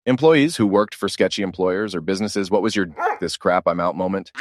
Employees who worked for sketchy employers or businesses, what was your this crap I'm out moment?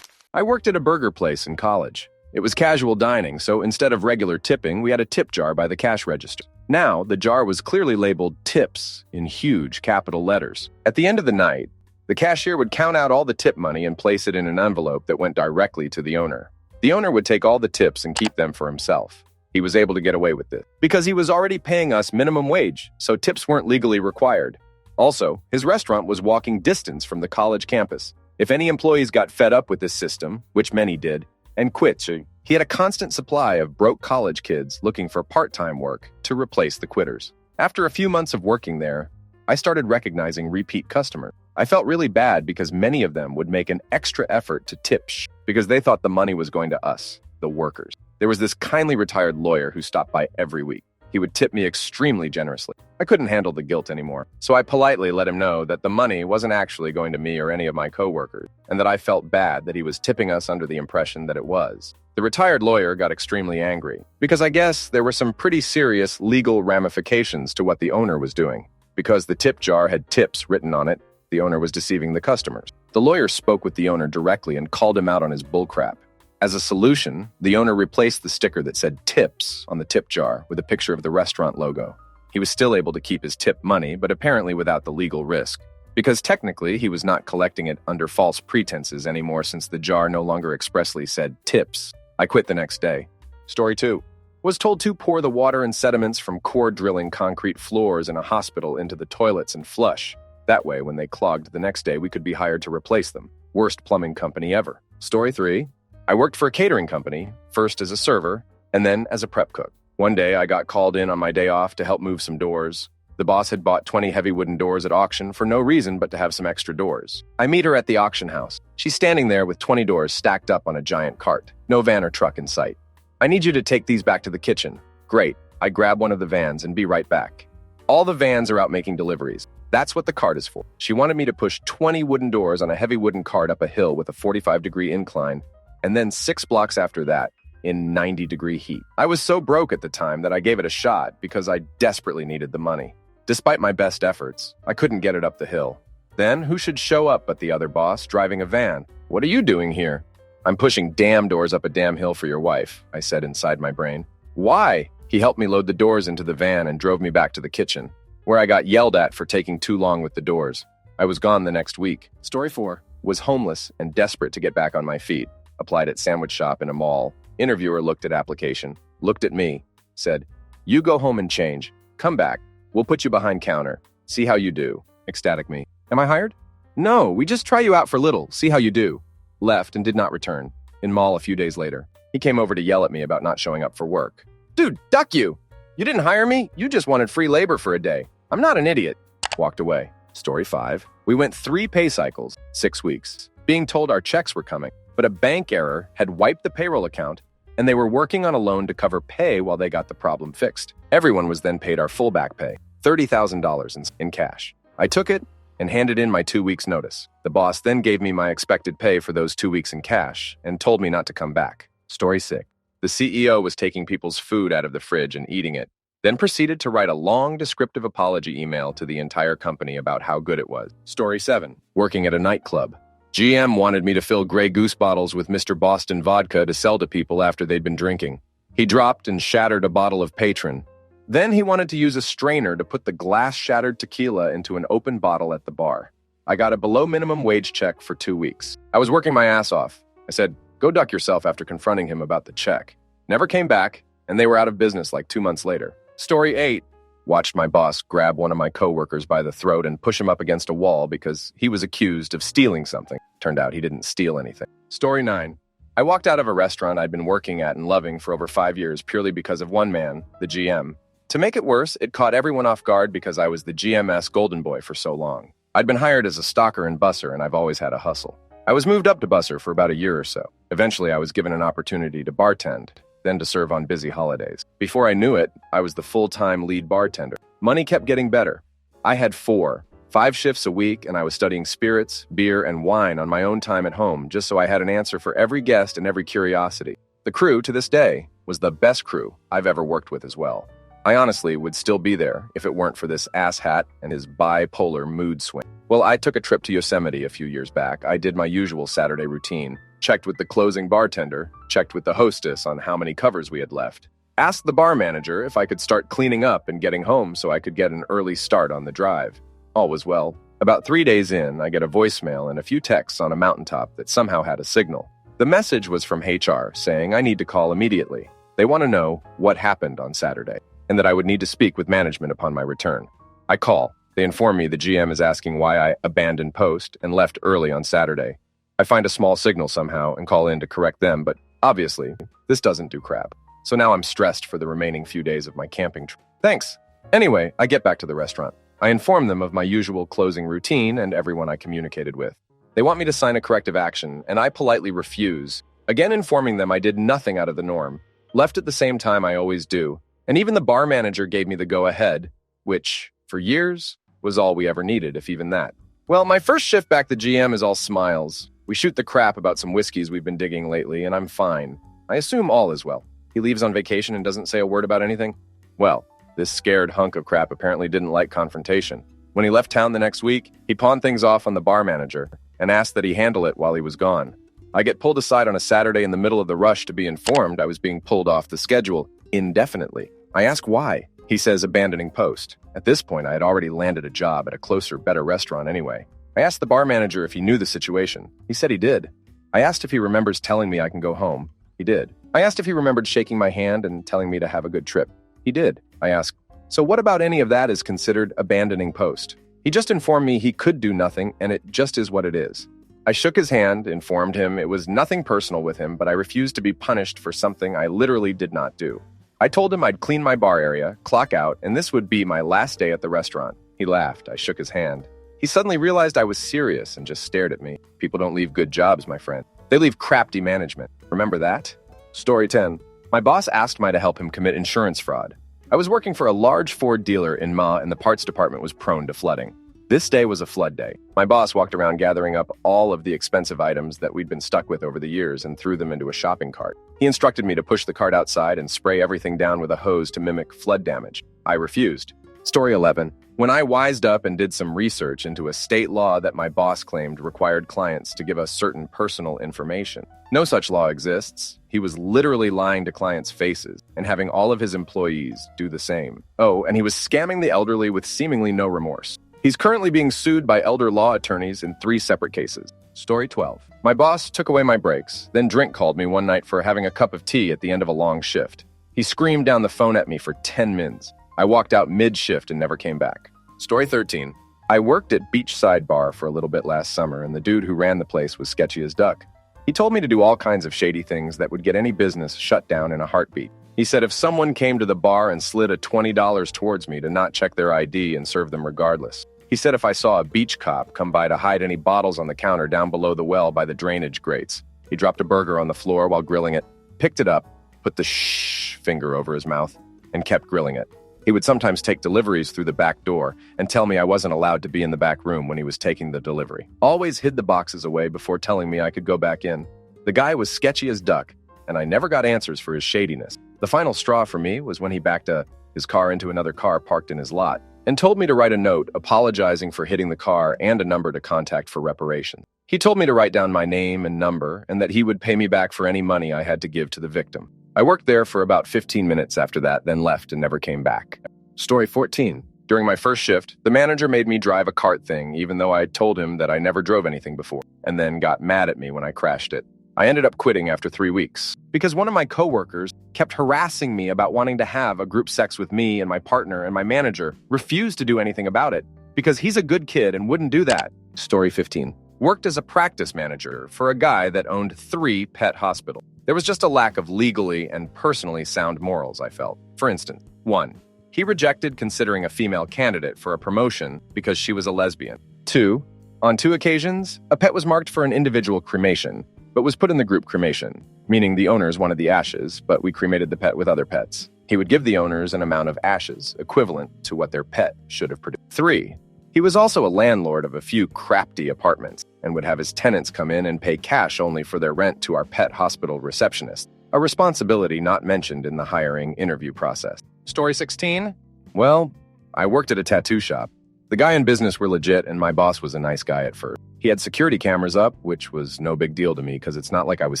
I worked at a burger place in college. It was casual dining, so instead of regular tipping, we had a tip jar by the cash register. Now, the jar was clearly labeled tips in huge capital letters. At the end of the night, the cashier would count out all the tip money and place it in an envelope that went directly to the owner. The owner would take all the tips and keep them for himself. He was able to get away with this because he was already paying us minimum wage, so tips weren't legally required. Also, his restaurant was walking distance from the college campus. If any employees got fed up with this system, which many did, and quit, he had a constant supply of broke college kids looking for part-time work to replace the quitters. After a few months of working there, I started recognizing repeat customers. I felt really bad because many of them would make an extra effort to tip because they thought the money was going to us, the workers. There was this kindly retired lawyer who stopped by every week. He would tip me extremely generously. I couldn't handle the guilt anymore, so I politely let him know that the money wasn't actually going to me or any of my coworkers, and that I felt bad that he was tipping us under the impression that it was. The retired lawyer got extremely angry, because I guess there were some pretty serious legal ramifications to what the owner was doing. Because the tip jar had tips written on it, the owner was deceiving the customers. The lawyer spoke with the owner directly and called him out on his bullcrap. As a solution, the owner replaced the sticker that said tips on the tip jar with a picture of the restaurant logo. He was still able to keep his tip money, but apparently without the legal risk. Because technically, he was not collecting it under false pretenses anymore since the jar no longer expressly said tips. I quit the next day. Story 2. Was told to pour the water and sediments from core drilling concrete floors in a hospital into the toilets and flush. That way, when they clogged the next day, we could be hired to replace them. Worst plumbing company ever. Story 3. I worked for a catering company, first as a server, and then as a prep cook. One day, I got called in on my day off to help move some doors. The boss had bought 20 heavy wooden doors at auction for no reason but to have some extra doors. I meet her at the auction house. She's standing there with 20 doors stacked up on a giant cart. No van or truck in sight. I need you to take these back to the kitchen. Great. I grab one of the vans and be right back. All the vans are out making deliveries. That's what the cart is for. She wanted me to push 20 wooden doors on a heavy wooden cart up a hill with a 45-degree incline, and then 6 blocks after that, in 90-degree heat. I was so broke at the time that I gave it a shot because I desperately needed the money. Despite my best efforts, I couldn't get it up the hill. Then, who should show up but the other boss, driving a van? What are you doing here? I'm pushing damn doors up a damn hill for your wife, I said inside my brain. Why? He helped me load the doors into the van and drove me back to the kitchen, where I got yelled at for taking too long with the doors. I was gone the next week. Story 4. Was homeless and desperate to get back on my feet. Applied at sandwich shop in a mall. Interviewer looked at application, looked at me, said, "You go home and change. Come back. We'll put you behind counter. See how you do." Ecstatic me. Am I hired? No, we just try you out for little. See how you do. Left and did not return. In mall a few days later. He came over to yell at me about not showing up for work. Dude, duck you. You didn't hire me. You just wanted free labor for a day. I'm not an idiot. Walked away. Story 5. We went 3 pay cycles, 6 weeks, being told our checks were coming. But a bank error had wiped the payroll account, and they were working on a loan to cover pay while they got the problem fixed. Everyone was then paid our full back pay, $30,000 in cash. I took it and handed in my 2 weeks' notice. The boss then gave me my expected pay for those 2 weeks in cash and told me not to come back. Story 6. The CEO was taking people's food out of the fridge and eating it, then proceeded to write a long descriptive apology email to the entire company about how good it was. Story 7. Working at a nightclub. GM wanted me to fill Grey Goose bottles with Mr. Boston vodka to sell to people after they'd been drinking. He dropped and shattered a bottle of Patron. Then he wanted to use a strainer to put the glass-shattered tequila into an open bottle at the bar. I got a below-minimum wage check for 2 weeks. I was working my ass off. I said, "Go duck yourself," after confronting him about the check. Never came back, and they were out of business like 2 months later. Story 8. Watched my boss grab one of my coworkers by the throat and push him up against a wall because he was accused of stealing something. Turned out he didn't steal anything. Story 9. I walked out of a restaurant I'd been working at and loving for over 5 years purely because of one man, the GM. To make it worse, it caught everyone off guard because I was the GMS golden boy for so long. I'd been hired as a stalker and busser, and I've always had a hustle. I was moved up to busser for about a year or so. Eventually, I was given an opportunity to bartend, then to serve on busy holidays. Before I knew it, I was the full-time lead bartender. Money kept getting better. I had 5 shifts a week, and I was studying spirits, beer, and wine on my own time at home just so I had an answer for every guest and every curiosity. The crew, to this day, was the best crew I've ever worked with as well. I honestly would still be there if it weren't for this asshat and his bipolar mood swing. Well, I took a trip to Yosemite a few years back. I did my usual Saturday routine, checked with the closing bartender, checked with the hostess on how many covers we had left, asked the bar manager if I could start cleaning up and getting home so I could get an early start on the drive. All was well. About 3 days in, I get a voicemail and a few texts on a mountaintop that somehow had a signal. The message was from HR saying I need to call immediately. They want to know what happened on Saturday, and that I would need to speak with management upon my return. I call. They inform me the GM is asking why I abandoned post and left early on Saturday. I find a small signal somehow and call in to correct them, but obviously, this doesn't do crap. So now I'm stressed for the remaining few days of my camping trip. Thanks. Anyway, I get back to the restaurant. I inform them of my usual closing routine and everyone I communicated with. They want me to sign a corrective action, and I politely refuse, again informing them I did nothing out of the norm, left at the same time I always do, and even the bar manager gave me the go-ahead, which, for years, was all we ever needed, if even that. Well, my first shift back, the GM is all smiles. We shoot the crap about some whiskeys we've been digging lately, and I'm fine. I assume all is well. He leaves on vacation and doesn't say a word about anything? Well, this scared hunk of crap apparently didn't like confrontation. When he left town the next week, he pawned things off on the bar manager and asked that he handle it while he was gone. I get pulled aside on a Saturday in the middle of the rush to be informed I was being pulled off the schedule indefinitely. I ask why. He says abandoning post. At this point, I had already landed a job at a closer, better restaurant anyway. I asked the bar manager if he knew the situation. He said he did. I asked if he remembers telling me I can go home. He did. I asked if he remembered shaking my hand and telling me to have a good trip. He did. I asked, so what about any of that is considered abandoning post? He just informed me he could do nothing, and it just is what it is. I shook his hand, informed him it was nothing personal with him, but I refused to be punished for something I literally did not do. I told him I'd clean my bar area, clock out, and this would be my last day at the restaurant. He laughed. I shook his hand. He suddenly realized I was serious and just stared at me. People don't leave good jobs, my friend. They leave crafty management. Remember that? Story 10. My boss asked me to help him commit insurance fraud. I was working for a large Ford dealer in Ma, and the parts department was prone to flooding. This day was a flood day. My boss walked around gathering up all of the expensive items that we'd been stuck with over the years and threw them into a shopping cart. He instructed me to push the cart outside and spray everything down with a hose to mimic flood damage. I refused. Story 11. When I wised up and did some research into a state law that my boss claimed required clients to give us certain personal information. No such law exists. He was literally lying to clients' faces and having all of his employees do the same. Oh, and he was scamming the elderly with seemingly no remorse. He's currently being sued by elder law attorneys in 3 separate cases. Story 12. My boss took away my breaks, then Drink called me one night for having a cup of tea at the end of a long shift. He screamed down the phone at me for 10 mins. I walked out mid-shift and never came back. Story 13. I worked at Beachside Bar for a little bit last summer, and the dude who ran the place was sketchy as duck. He told me to do all kinds of shady things that would get any business shut down in a heartbeat. He said if someone came to the bar and slid a $20 towards me to not check their ID and serve them regardless. He said if I saw a beach cop come by to hide any bottles on the counter down below the well by the drainage grates. He dropped a burger on the floor while grilling it, picked it up, put the shh finger over his mouth, and kept grilling it. He would sometimes take deliveries through the back door and tell me I wasn't allowed to be in the back room when he was taking the delivery. Always hid the boxes away before telling me I could go back in. The guy was sketchy as duck, and I never got answers for his shadiness. The final straw for me was when he backed his car into another car parked in his lot and told me to write a note apologizing for hitting the car and a number to contact for reparations. He told me to write down my name and number and that he would pay me back for any money I had to give to the victim. I worked there for about 15 minutes after that, then left and never came back. Story 14. During my first shift, the manager made me drive a cart thing even though I told him that I never drove anything before, and then got mad at me when I crashed it. I ended up quitting after 3 weeks because one of my coworkers kept harassing me about wanting to have a group sex with me and my partner, and my manager refused to do anything about it because he's a good kid and wouldn't do that. Story 15. Worked as a practice manager for a guy that owned 3 pet hospitals. There was just a lack of legally and personally sound morals, I felt. For instance, 1. He rejected considering a female candidate for a promotion because she was a lesbian. 2. On 2 occasions, a pet was marked for an individual cremation, but was put in the group cremation, meaning the owners wanted the ashes, but we cremated the pet with other pets. He would give the owners an amount of ashes equivalent to what their pet should have produced. 3. He was also a landlord of a few crafty apartments and would have his tenants come in and pay cash only for their rent to our pet hospital receptionist, a responsibility not mentioned in the hiring interview process. Story 16? Well, I worked at a tattoo shop. The guy in business were legit, and my boss was a nice guy at first. He had security cameras up, which was no big deal to me because it's not like I was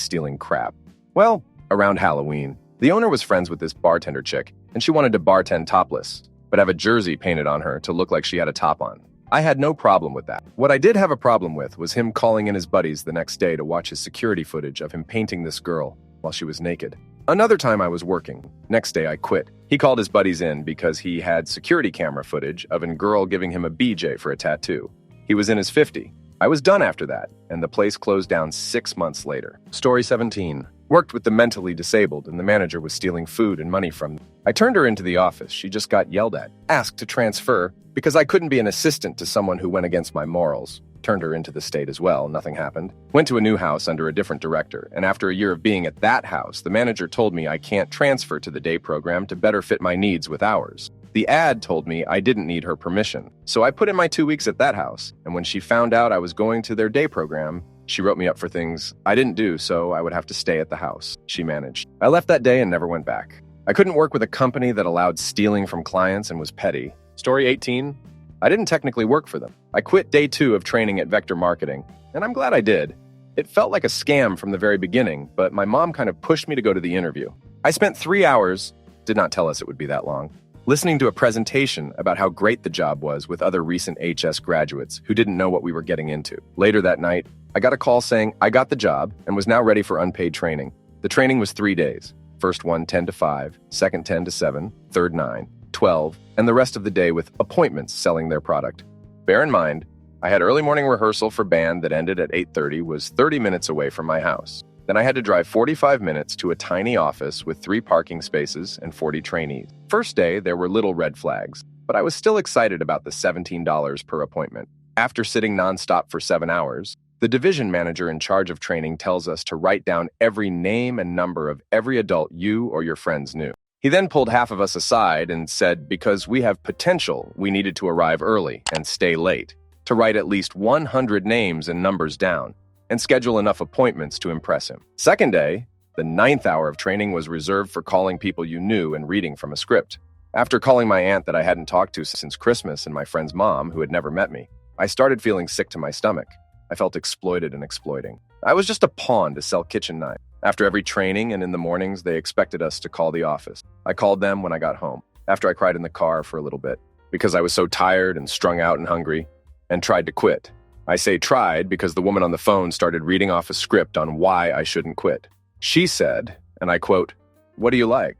stealing crap. Well, around Halloween, the owner was friends with this bartender chick, and she wanted to bartend topless, but have a jersey painted on her to look like she had a top on. I had no problem with that. What I did have a problem with was him calling in his buddies the next day to watch his security footage of him painting this girl while she was naked. Another time I was working. Next day I quit. He called his buddies in because he had security camera footage of a girl giving him a BJ for a tattoo. He was in his 50s. I was done after that, and the place closed down 6 months later. Story 17. Worked with the mentally disabled, and the manager was stealing food and money from them. I turned her into the office. She just got yelled at. Asked to transfer because I couldn't be an assistant to someone who went against my morals. Turned her into the state as well. Nothing happened. Went to a new house under a different director, and after a year of being at that house, the manager told me I can't transfer to the day program to better fit my needs with hours. The ad told me I didn't need her permission, so I put in my 2 weeks at that house, and when she found out I was going to their day program, she wrote me up for things I didn't do, so I would have to stay at the house. She managed. I left that day and never went back. I couldn't work with a company that allowed stealing from clients and was petty. Story 18. I didn't technically work for them. I quit day 2 of training at Vector Marketing, and I'm glad I did. It felt like a scam from the very beginning, but my mom kind of pushed me to go to the interview. I spent 3 hours, did not tell us it would be that long, listening to a presentation about how great the job was with other recent HS graduates who didn't know what we were getting into. Later that night, I got a call saying I got the job and was now ready for unpaid training. The training was 3 days. First one 10 to 5, second 10 to 7, third 9, 12, and the rest of the day with appointments selling their product. Bear in mind, I had early morning rehearsal for band that ended at 8:30, was 30 minutes away from my house. Then I had to drive 45 minutes to a tiny office with 3 parking spaces and 40 trainees. First day, there were little red flags, but I was still excited about the $17 per appointment. After sitting nonstop for 7 hours, the division manager in charge of training tells us to write down every name and number of every adult you or your friends knew. He then pulled half of us aside and said because we have potential, we needed to arrive early and stay late, to write at least 100 names and numbers down, and schedule enough appointments to impress him. Second day, the 9th hour of training was reserved for calling people you knew and reading from a script. After calling my aunt that I hadn't talked to since Christmas and my friend's mom, who had never met me, I started feeling sick to my stomach. I felt exploited and exploiting. I was just a pawn to sell kitchen knives. After every training and in the mornings, they expected us to call the office. I called them when I got home, after I cried in the car for a little bit, because I was so tired and strung out and hungry, and tried to quit. I say tried because the woman on the phone started reading off a script on why I shouldn't quit. She said, and I quote, "What do you like?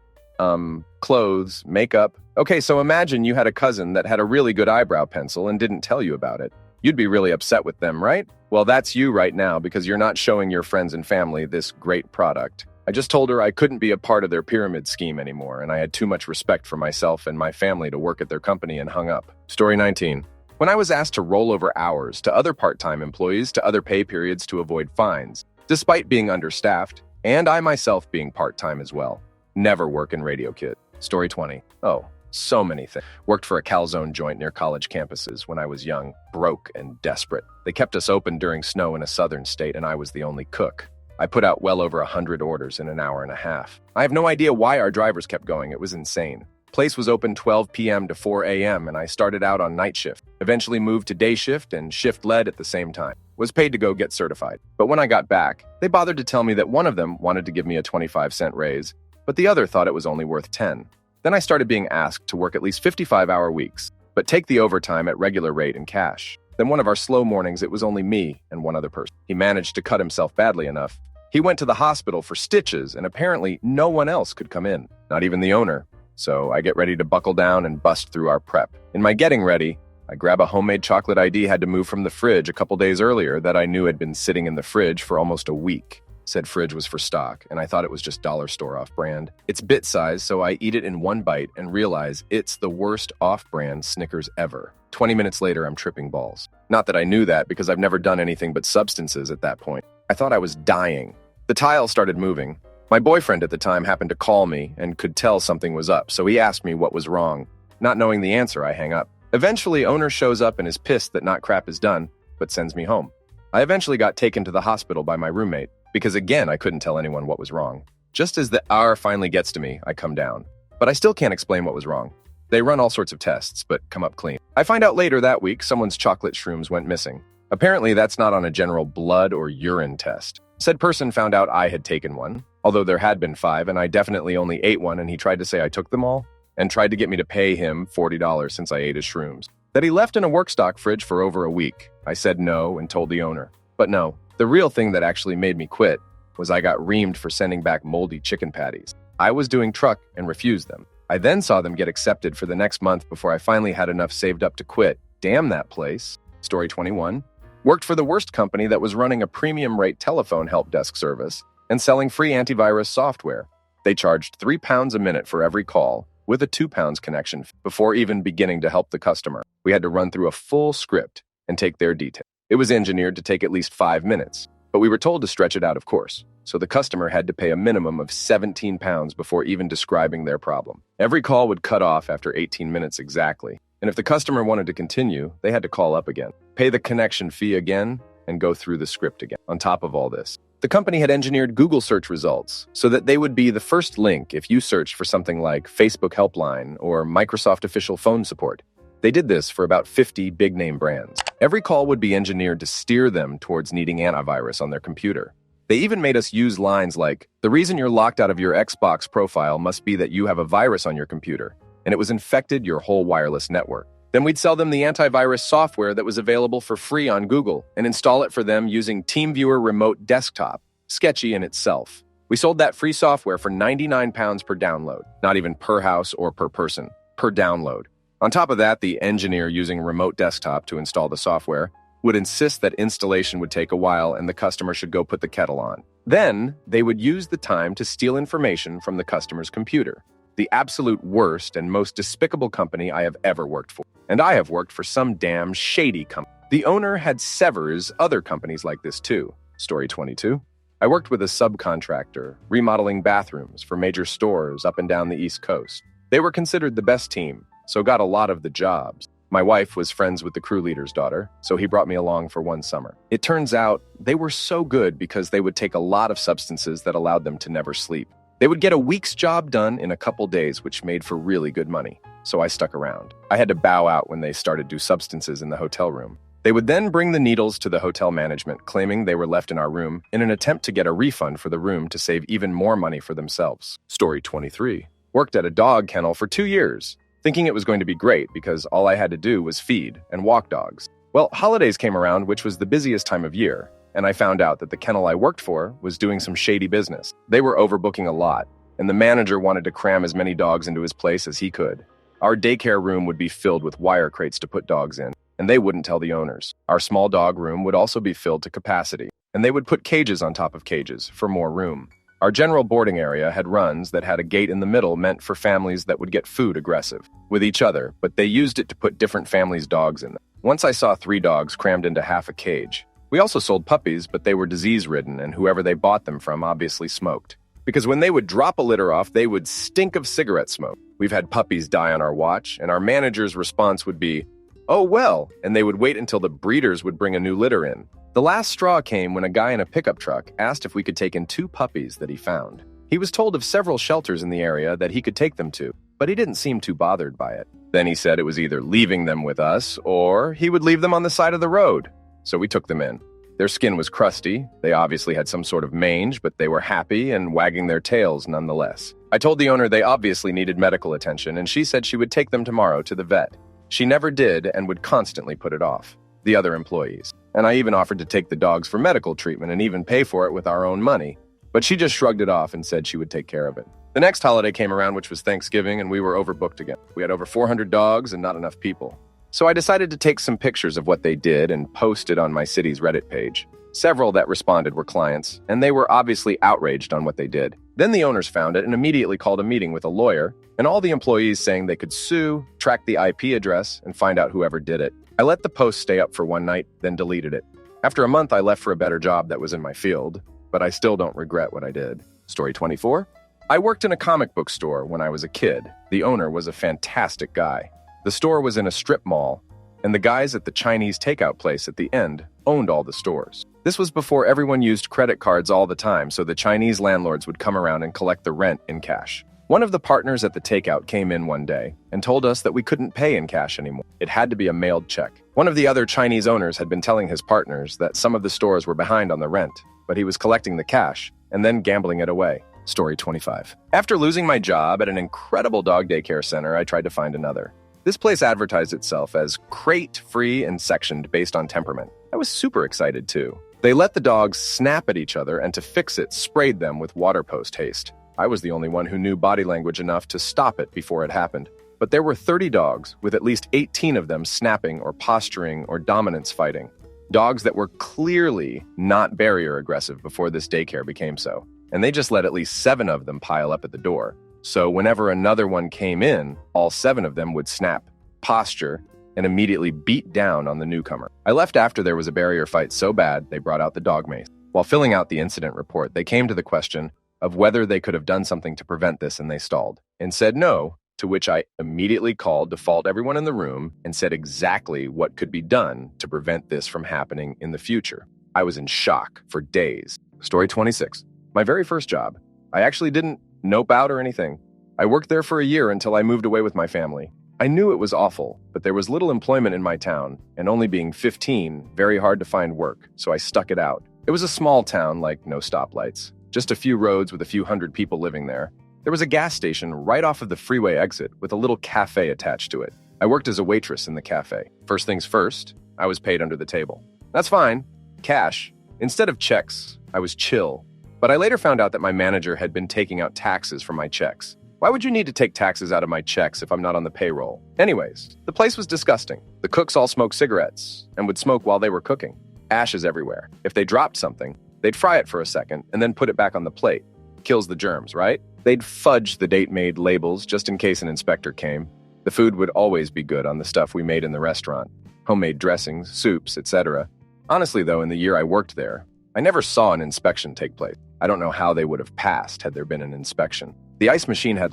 Clothes, makeup. Okay, so imagine you had a cousin that had a really good eyebrow pencil and didn't tell you about it. You'd be really upset with them, right? Well, that's you right now because you're not showing your friends and family this great product." I just told her I couldn't be a part of their pyramid scheme anymore, and I had too much respect for myself and my family to work at their company and hung up. Story 19. When I was asked to roll over hours to other part-time employees to other pay periods to avoid fines, despite being understaffed, and I myself being part-time as well. Never work in Radio Kid. Story 20. Oh, so many things. Worked for a calzone joint near college campuses when I was young, broke and desperate. They kept us open during snow in a southern state, and I was the only cook. I put out well over 100 orders in an hour and a half. I have no idea why our drivers kept going. It was insane. Place was open 12 p.m. to 4 a.m., and I started out on night shift. Eventually moved to day shift and shift lead at the same time. Was paid to go get certified. But when I got back, they bothered to tell me that one of them wanted to give me a 25-cent raise, but the other thought it was only worth 10. Then I started being asked to work at least 55-hour weeks, but take the overtime at regular rate in cash. Then one of our slow mornings, it was only me and one other person. He managed to cut himself badly enough. He went to the hospital for stitches, and apparently no one else could come in, not even the owner. So I get ready to buckle down and bust through our prep. In my getting ready, I grab a homemade chocolate ID had to move from the fridge a couple days earlier that I knew had been sitting in the fridge for almost a week. Said fridge was for stock, and I thought it was just dollar store off-brand. It's bit size, so I eat it in one bite and realize it's the worst off-brand Snickers ever. 20 minutes later, I'm tripping balls. Not that I knew that because I've never done anything but substances at that point. I thought I was dying. The tile started moving. My boyfriend at the time happened to call me and could tell something was up, so he asked me what was wrong. Not knowing the answer, I hang up. Eventually, owner shows up and is pissed that not crap is done, but sends me home. I eventually got taken to the hospital by my roommate, because again, I couldn't tell anyone what was wrong. Just as the hour finally gets to me, I come down. but I still can't explain what was wrong. They run all sorts of tests, but come up clean. I find out later that week someone's chocolate shrooms went missing. Apparently, that's not on a general blood or urine test. Said person found out I had taken one, although there had been 5, and I definitely only ate one, and he tried to say I took them all, and tried to get me to pay him $40 since I ate his shrooms. That he left in a work stock fridge for over a week. I said no and told the owner. But no, the real thing that actually made me quit was I got reamed for sending back moldy chicken patties. I was doing truck and refused them. I then saw them get accepted for the next month before I finally had enough saved up to quit. Damn that place. Story 21. Worked for the worst company that was running a premium rate telephone help desk service and selling free antivirus software. They charged £3 a minute for every call, with a £2 connection fee before even beginning to help the customer. We had to run through a full script and take their details. It was engineered to take at least 5 minutes, but we were told to stretch it out, of course. So the customer had to pay a minimum of £17 before even describing their problem. Every call would cut off after 18 minutes exactly, and if the customer wanted to continue, they had to call up again, pay the connection fee again, and go through the script again. On top of all this, the company had engineered Google search results so that they would be the first link if you searched for something like Facebook Helpline or Microsoft official phone support. They did this for about 50 big-name brands. Every call would be engineered to steer them towards needing antivirus on their computer. They even made us use lines like, "The reason you're locked out of your Xbox profile must be that you have a virus on your computer, and it was infected your whole wireless network." Then we'd sell them the antivirus software that was available for free on Google and install it for them using TeamViewer Remote Desktop, SKETCHY in itself. We sold that free software for £99 per download, not even per house or per person, per download. On top of that, the engineer using Remote Desktop to install the software would insist that installation would take a while and the customer should go put the kettle on. Then, they would use the time to steal information from the customer's computer. The absolute worst and most despicable company I have ever worked for. And I have worked for some damn shady company. The owner had severs other companies like this too. Story 22. I worked with a subcontractor, remodeling bathrooms for major stores up and down the East Coast. They were considered the best team, so got a lot of the jobs. My wife was friends with the crew leader's daughter, so he brought me along for one summer. It turns out they were so good because they would take a lot of substances that allowed them to never sleep. They would get a week's job done in a couple days, which made for really good money. So I stuck around. I had to bow out when they started do substances in the hotel room. They would then bring the needles to the hotel management, claiming they were left in our room in an attempt to get a refund for the room to save even more money for themselves. Story 23. Worked at a dog kennel for 2 years, thinking it was going to be great because all I had to do was feed and walk dogs. Well, holidays came around, which was the busiest time of year, and I found out that the kennel I worked for was doing some shady business. They were overbooking a lot, and the manager wanted to cram as many dogs into his place as he could. Our daycare room would be filled with wire crates to put dogs in, and they wouldn't tell the owners. Our small dog room would also be filled to capacity, and they would put cages on top of cages for more room. Our general boarding area had runs that had a gate in the middle meant for families that would get food aggressive with each other, but they used it to put different families' dogs in them. Once I saw 3 dogs crammed into half a cage. We also sold puppies, but they were disease-ridden, and whoever they bought them from obviously smoked. Because when they would drop a litter off, they would stink of cigarette smoke. We've had puppies die on our watch, and our manager's response would be, "Oh well," and they would wait until the breeders would bring a new litter in. The last straw came when a guy in a pickup truck asked if we could take in 2 puppies that he found. He was told of several shelters in the area that he could take them to, but he didn't seem too bothered by it. Then he said it was either leaving them with us, or he would leave them on the side of the road. So we took them in. Their skin was crusty, they obviously had some sort of mange, but they were happy and wagging their tails nonetheless. I told the owner they obviously needed medical attention, and she said she would take them tomorrow to the vet. She never did and would constantly put it off. The other employees. And I even offered to take the dogs for medical treatment and even pay for it with our own money. But she just shrugged it off and said she would take care of it. The next holiday came around, which was Thanksgiving, and we were overbooked again. We had over 400 dogs and not enough people. So I decided to take some pictures of what they did and post it on my city's Reddit page. Several that responded were clients, and they were obviously outraged on what they did. Then the owners found it and immediately called a meeting with a lawyer, and all the employees saying they could sue, track the IP address, and find out whoever did it. I let the post stay up for one night, then deleted it. After a month, I left for a better job that was in my field, but I still don't regret what I did. Story 24. I worked in a comic book store when I was a kid. The owner was a fantastic guy. The store was in a strip mall, and the guys at the Chinese takeout place at the end owned all the stores. This was before everyone used credit cards all the time, so the Chinese landlords would come around and collect the rent in cash. One of the partners at the takeout came in one day and told us that we couldn't pay in cash anymore. It had to be a mailed check. One of the other Chinese owners had been telling his partners that some of the stores were behind on the rent, but he was collecting the cash and then gambling it away. Story 25. After losing my job at an incredible dog daycare center, I tried to find another. This place advertised itself as crate-free and sectioned based on temperament. I was super excited too. They let the dogs snap at each other and to fix it, sprayed them with water post haste. I was the only one who knew body language enough to stop it before it happened. But there were 30 dogs, with at least 18 of them snapping or posturing or dominance fighting. Dogs that were clearly not barrier aggressive before this daycare became so. And they just let at least 7 of them pile up at the door. So whenever another one came in, all 7 of them would snap, posture, and immediately beat down on the newcomer. I left after there was a barrier fight so bad they brought out the dog mace. While filling out the incident report, they came to the question of whether they could have done something to prevent this, and they stalled and said no, to which I immediately called to fault everyone in the room and said exactly what could be done to prevent this from happening in the future. I was in shock for days. Story 26. My very first job. I actually didn't nope out or anything. I worked there for a year until I moved away with my family. I knew it was awful, but there was little employment in my town, and only being 15, very hard to find work, so I stuck it out. It was a small town, like no stoplights. Just a few roads with a few hundred people living there. There was a gas station right off of the freeway exit with a little cafe attached to it. I worked as a waitress in the cafe. First things first, I was paid under the table. That's fine. Cash. Instead of checks, I was chill. But I later found out that my manager had been taking out taxes from my checks. Why would you need to take taxes out of my checks if I'm not on the payroll? Anyways, the place was disgusting. The cooks all smoked cigarettes and would smoke while they were cooking. Ashes everywhere. If they dropped something, they'd fry it for a second and then put it back on the plate. Kills the germs, right? They'd fudge the date-made labels just in case an inspector came. The food would always be good on the stuff we made in the restaurant. Homemade dressings, soups, etc. Honestly, though, in the year I worked there, I never saw an inspection take place. I don't know how they would have passed had there been an inspection. The ice machine had,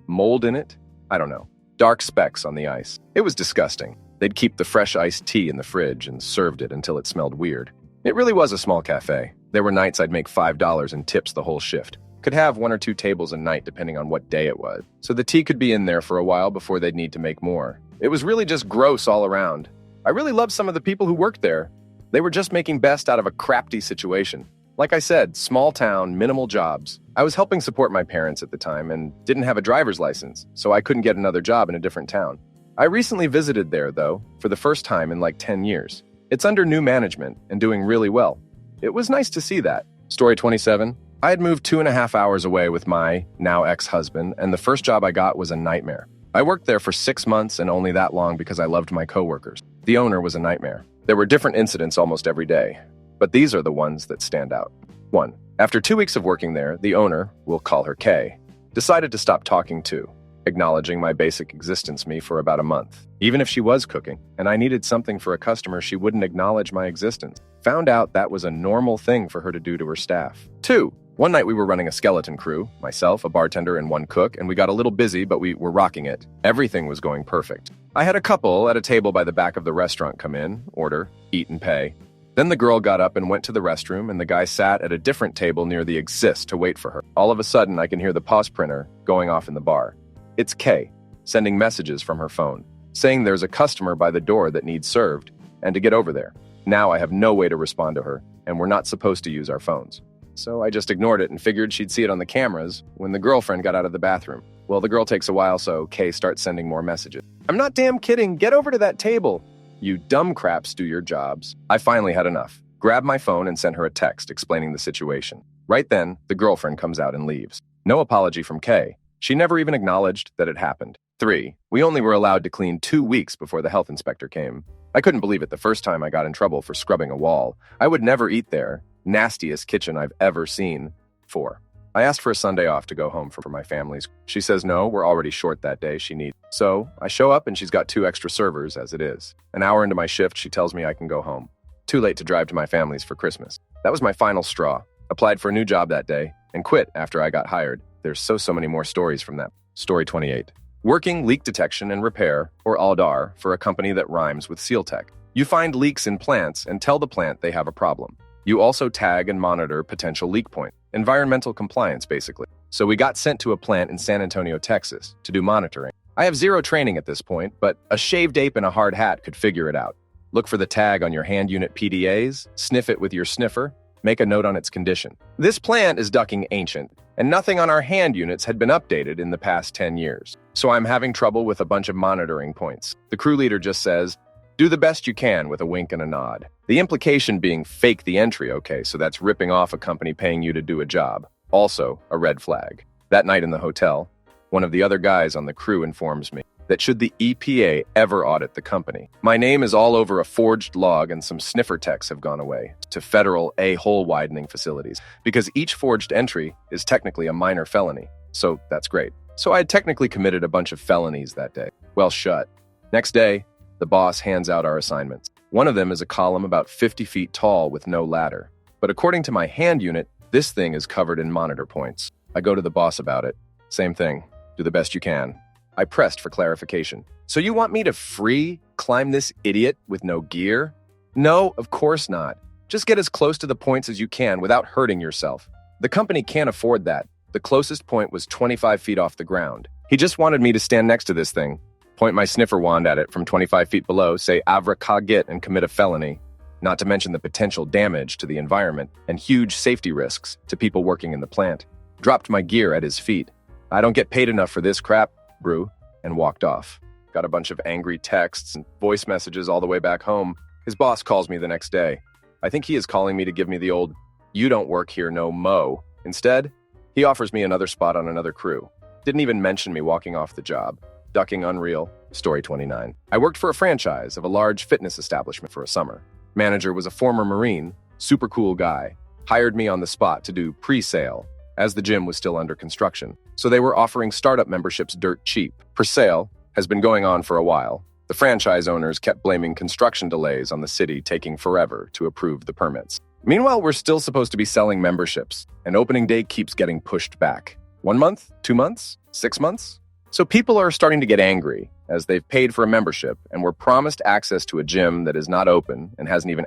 mold in it? I don't know. Dark specks on the ice. It was disgusting. They'd keep the fresh iced tea in the fridge and served it until it smelled weird. It really was a small cafe. There were nights I'd make $5 in tips the whole shift. Could have 1 or 2 tables a night depending on what day it was. So the tea could be in there for a while before they'd need to make more. It was really just gross all around. I really loved some of the people who worked there. They were just making best out of a crafty situation. Like I said, small town, minimal jobs. I was helping support my parents at the time and didn't have a driver's license, so I couldn't get another job in a different town. I recently visited there, though, for the first time in 10 years. It's under new management and doing really well. It was nice to see that. Story 27. I had moved 2.5 hours away with my now ex-husband, and the first job I got was a nightmare. I worked there for 6 months and only that long because I loved my coworkers. The owner was a nightmare. There were different incidents almost every day, but these are the ones that stand out. 1. After 2 weeks of working there, the owner, we'll call her Kay, decided to stop talking to, acknowledging my basic existence me for about a month. Even if she was cooking, and I needed something for a customer, she wouldn't acknowledge my existence. Found out that was a normal thing for her to do to her staff. 2. One night we were running a skeleton crew, myself, a bartender, and 1 cook, and we got a little busy, but we were rocking it. Everything was going perfect. I had a couple at a table by the back of the restaurant come in, order, eat, and pay. Then the girl got up and went to the restroom, and the guy sat at a different table near the exist to wait for her. All of a sudden, I can hear the pause printer going off in the bar. It's Kay, sending messages from her phone, saying there's a customer by the door that needs served, and to get over there. Now I have no way to respond to her, and we're not supposed to use our phones. So I just ignored it and figured she'd see it on the cameras when the girlfriend got out of the bathroom. Well, the girl takes a while, so Kay starts sending more messages. I'm not damn kidding. Get over to that table. You dumb craps do your jobs. I finally had enough. Grabbed my phone and sent her a text explaining the situation. Right then, the girlfriend comes out and leaves. No apology from Kay. She never even acknowledged that it happened. 3. We only were allowed to clean 2 weeks before the health inspector came. I couldn't believe it the first time I got in trouble for scrubbing a wall. I would never eat there. Nastiest kitchen I've ever seen. 4. I asked for a Sunday off to go home for my family's. She says no, we're already short that day, she needs. So I show up and she's got 2 extra servers as it is. An hour into my shift, she tells me I can go home. Too late to drive to my family's for Christmas. That was my final straw. Applied for a new job that day and quit after I got hired. There's so many more stories from that. Story 28. Working leak detection and repair, or ALDAR, for a company that rhymes with SealTech. You find leaks in plants and tell the plant they have a problem. You also tag and monitor potential leak points. Environmental compliance, basically. So we got sent to a plant in San Antonio, Texas, to do monitoring. I have zero training at this point, but a shaved ape in a hard hat could figure it out. Look for the tag on your hand unit PDAs, sniff it with your sniffer, make a note on its condition. This plant is ducking ancient, and nothing on our hand units had been updated in the past 10 years. So I'm having trouble with a bunch of monitoring points. The crew leader just says, "Do the best you can," with a wink and a nod. The implication being fake the entry, okay, so that's ripping off a company paying you to do a job. Also, a red flag. That night in the hotel, one of the other guys on the crew informs me that should the EPA ever audit the company, my name is all over a forged log and some sniffer techs have gone away to federal A-hole widening facilities because each forged entry is technically a minor felony. So that's great. So I had technically committed a bunch of felonies that day. Well, shut. Next day, the boss hands out our assignments. One of them is a column about 50 feet tall with no ladder. But according to my hand unit, this thing is covered in monitor points. I go to the boss about it. Same thing. Do the best you can. I pressed for clarification. So you want me to free climb this idiot with no gear? No, of course not. Just get as close to the points as you can without hurting yourself. The company can't afford that. The closest point was 25 feet off the ground. He just wanted me to stand next to this thing, point my sniffer wand at it from 25 feet below, say avracagit and commit a felony, not to mention the potential damage to the environment and huge safety risks to people working in the plant. Dropped my gear at his feet. I don't get paid enough for this crap, brew, and walked off. Got a bunch of angry texts and voice messages all the way back home. His boss calls me the next day. I think he is calling me to give me the old, "You don't work here no mo." Instead, he offers me another spot on another crew. Didn't even mention me walking off the job. Ducking unreal. Story 29. I worked for a franchise of a large fitness establishment for a summer. Manager was a former Marine, super cool guy. Hired me on the spot to do pre-sale, as the gym was still under construction. So they were offering startup memberships dirt cheap. Per-sale has been going on for a while. The franchise owners kept blaming construction delays on the city taking forever to approve the permits. Meanwhile, we're still supposed to be selling memberships, and opening day keeps getting pushed back. 1 month? 2 months? 6 months? So people are starting to get angry as they've paid for a membership and were promised access to a gym that is not open and hasn't even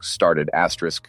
started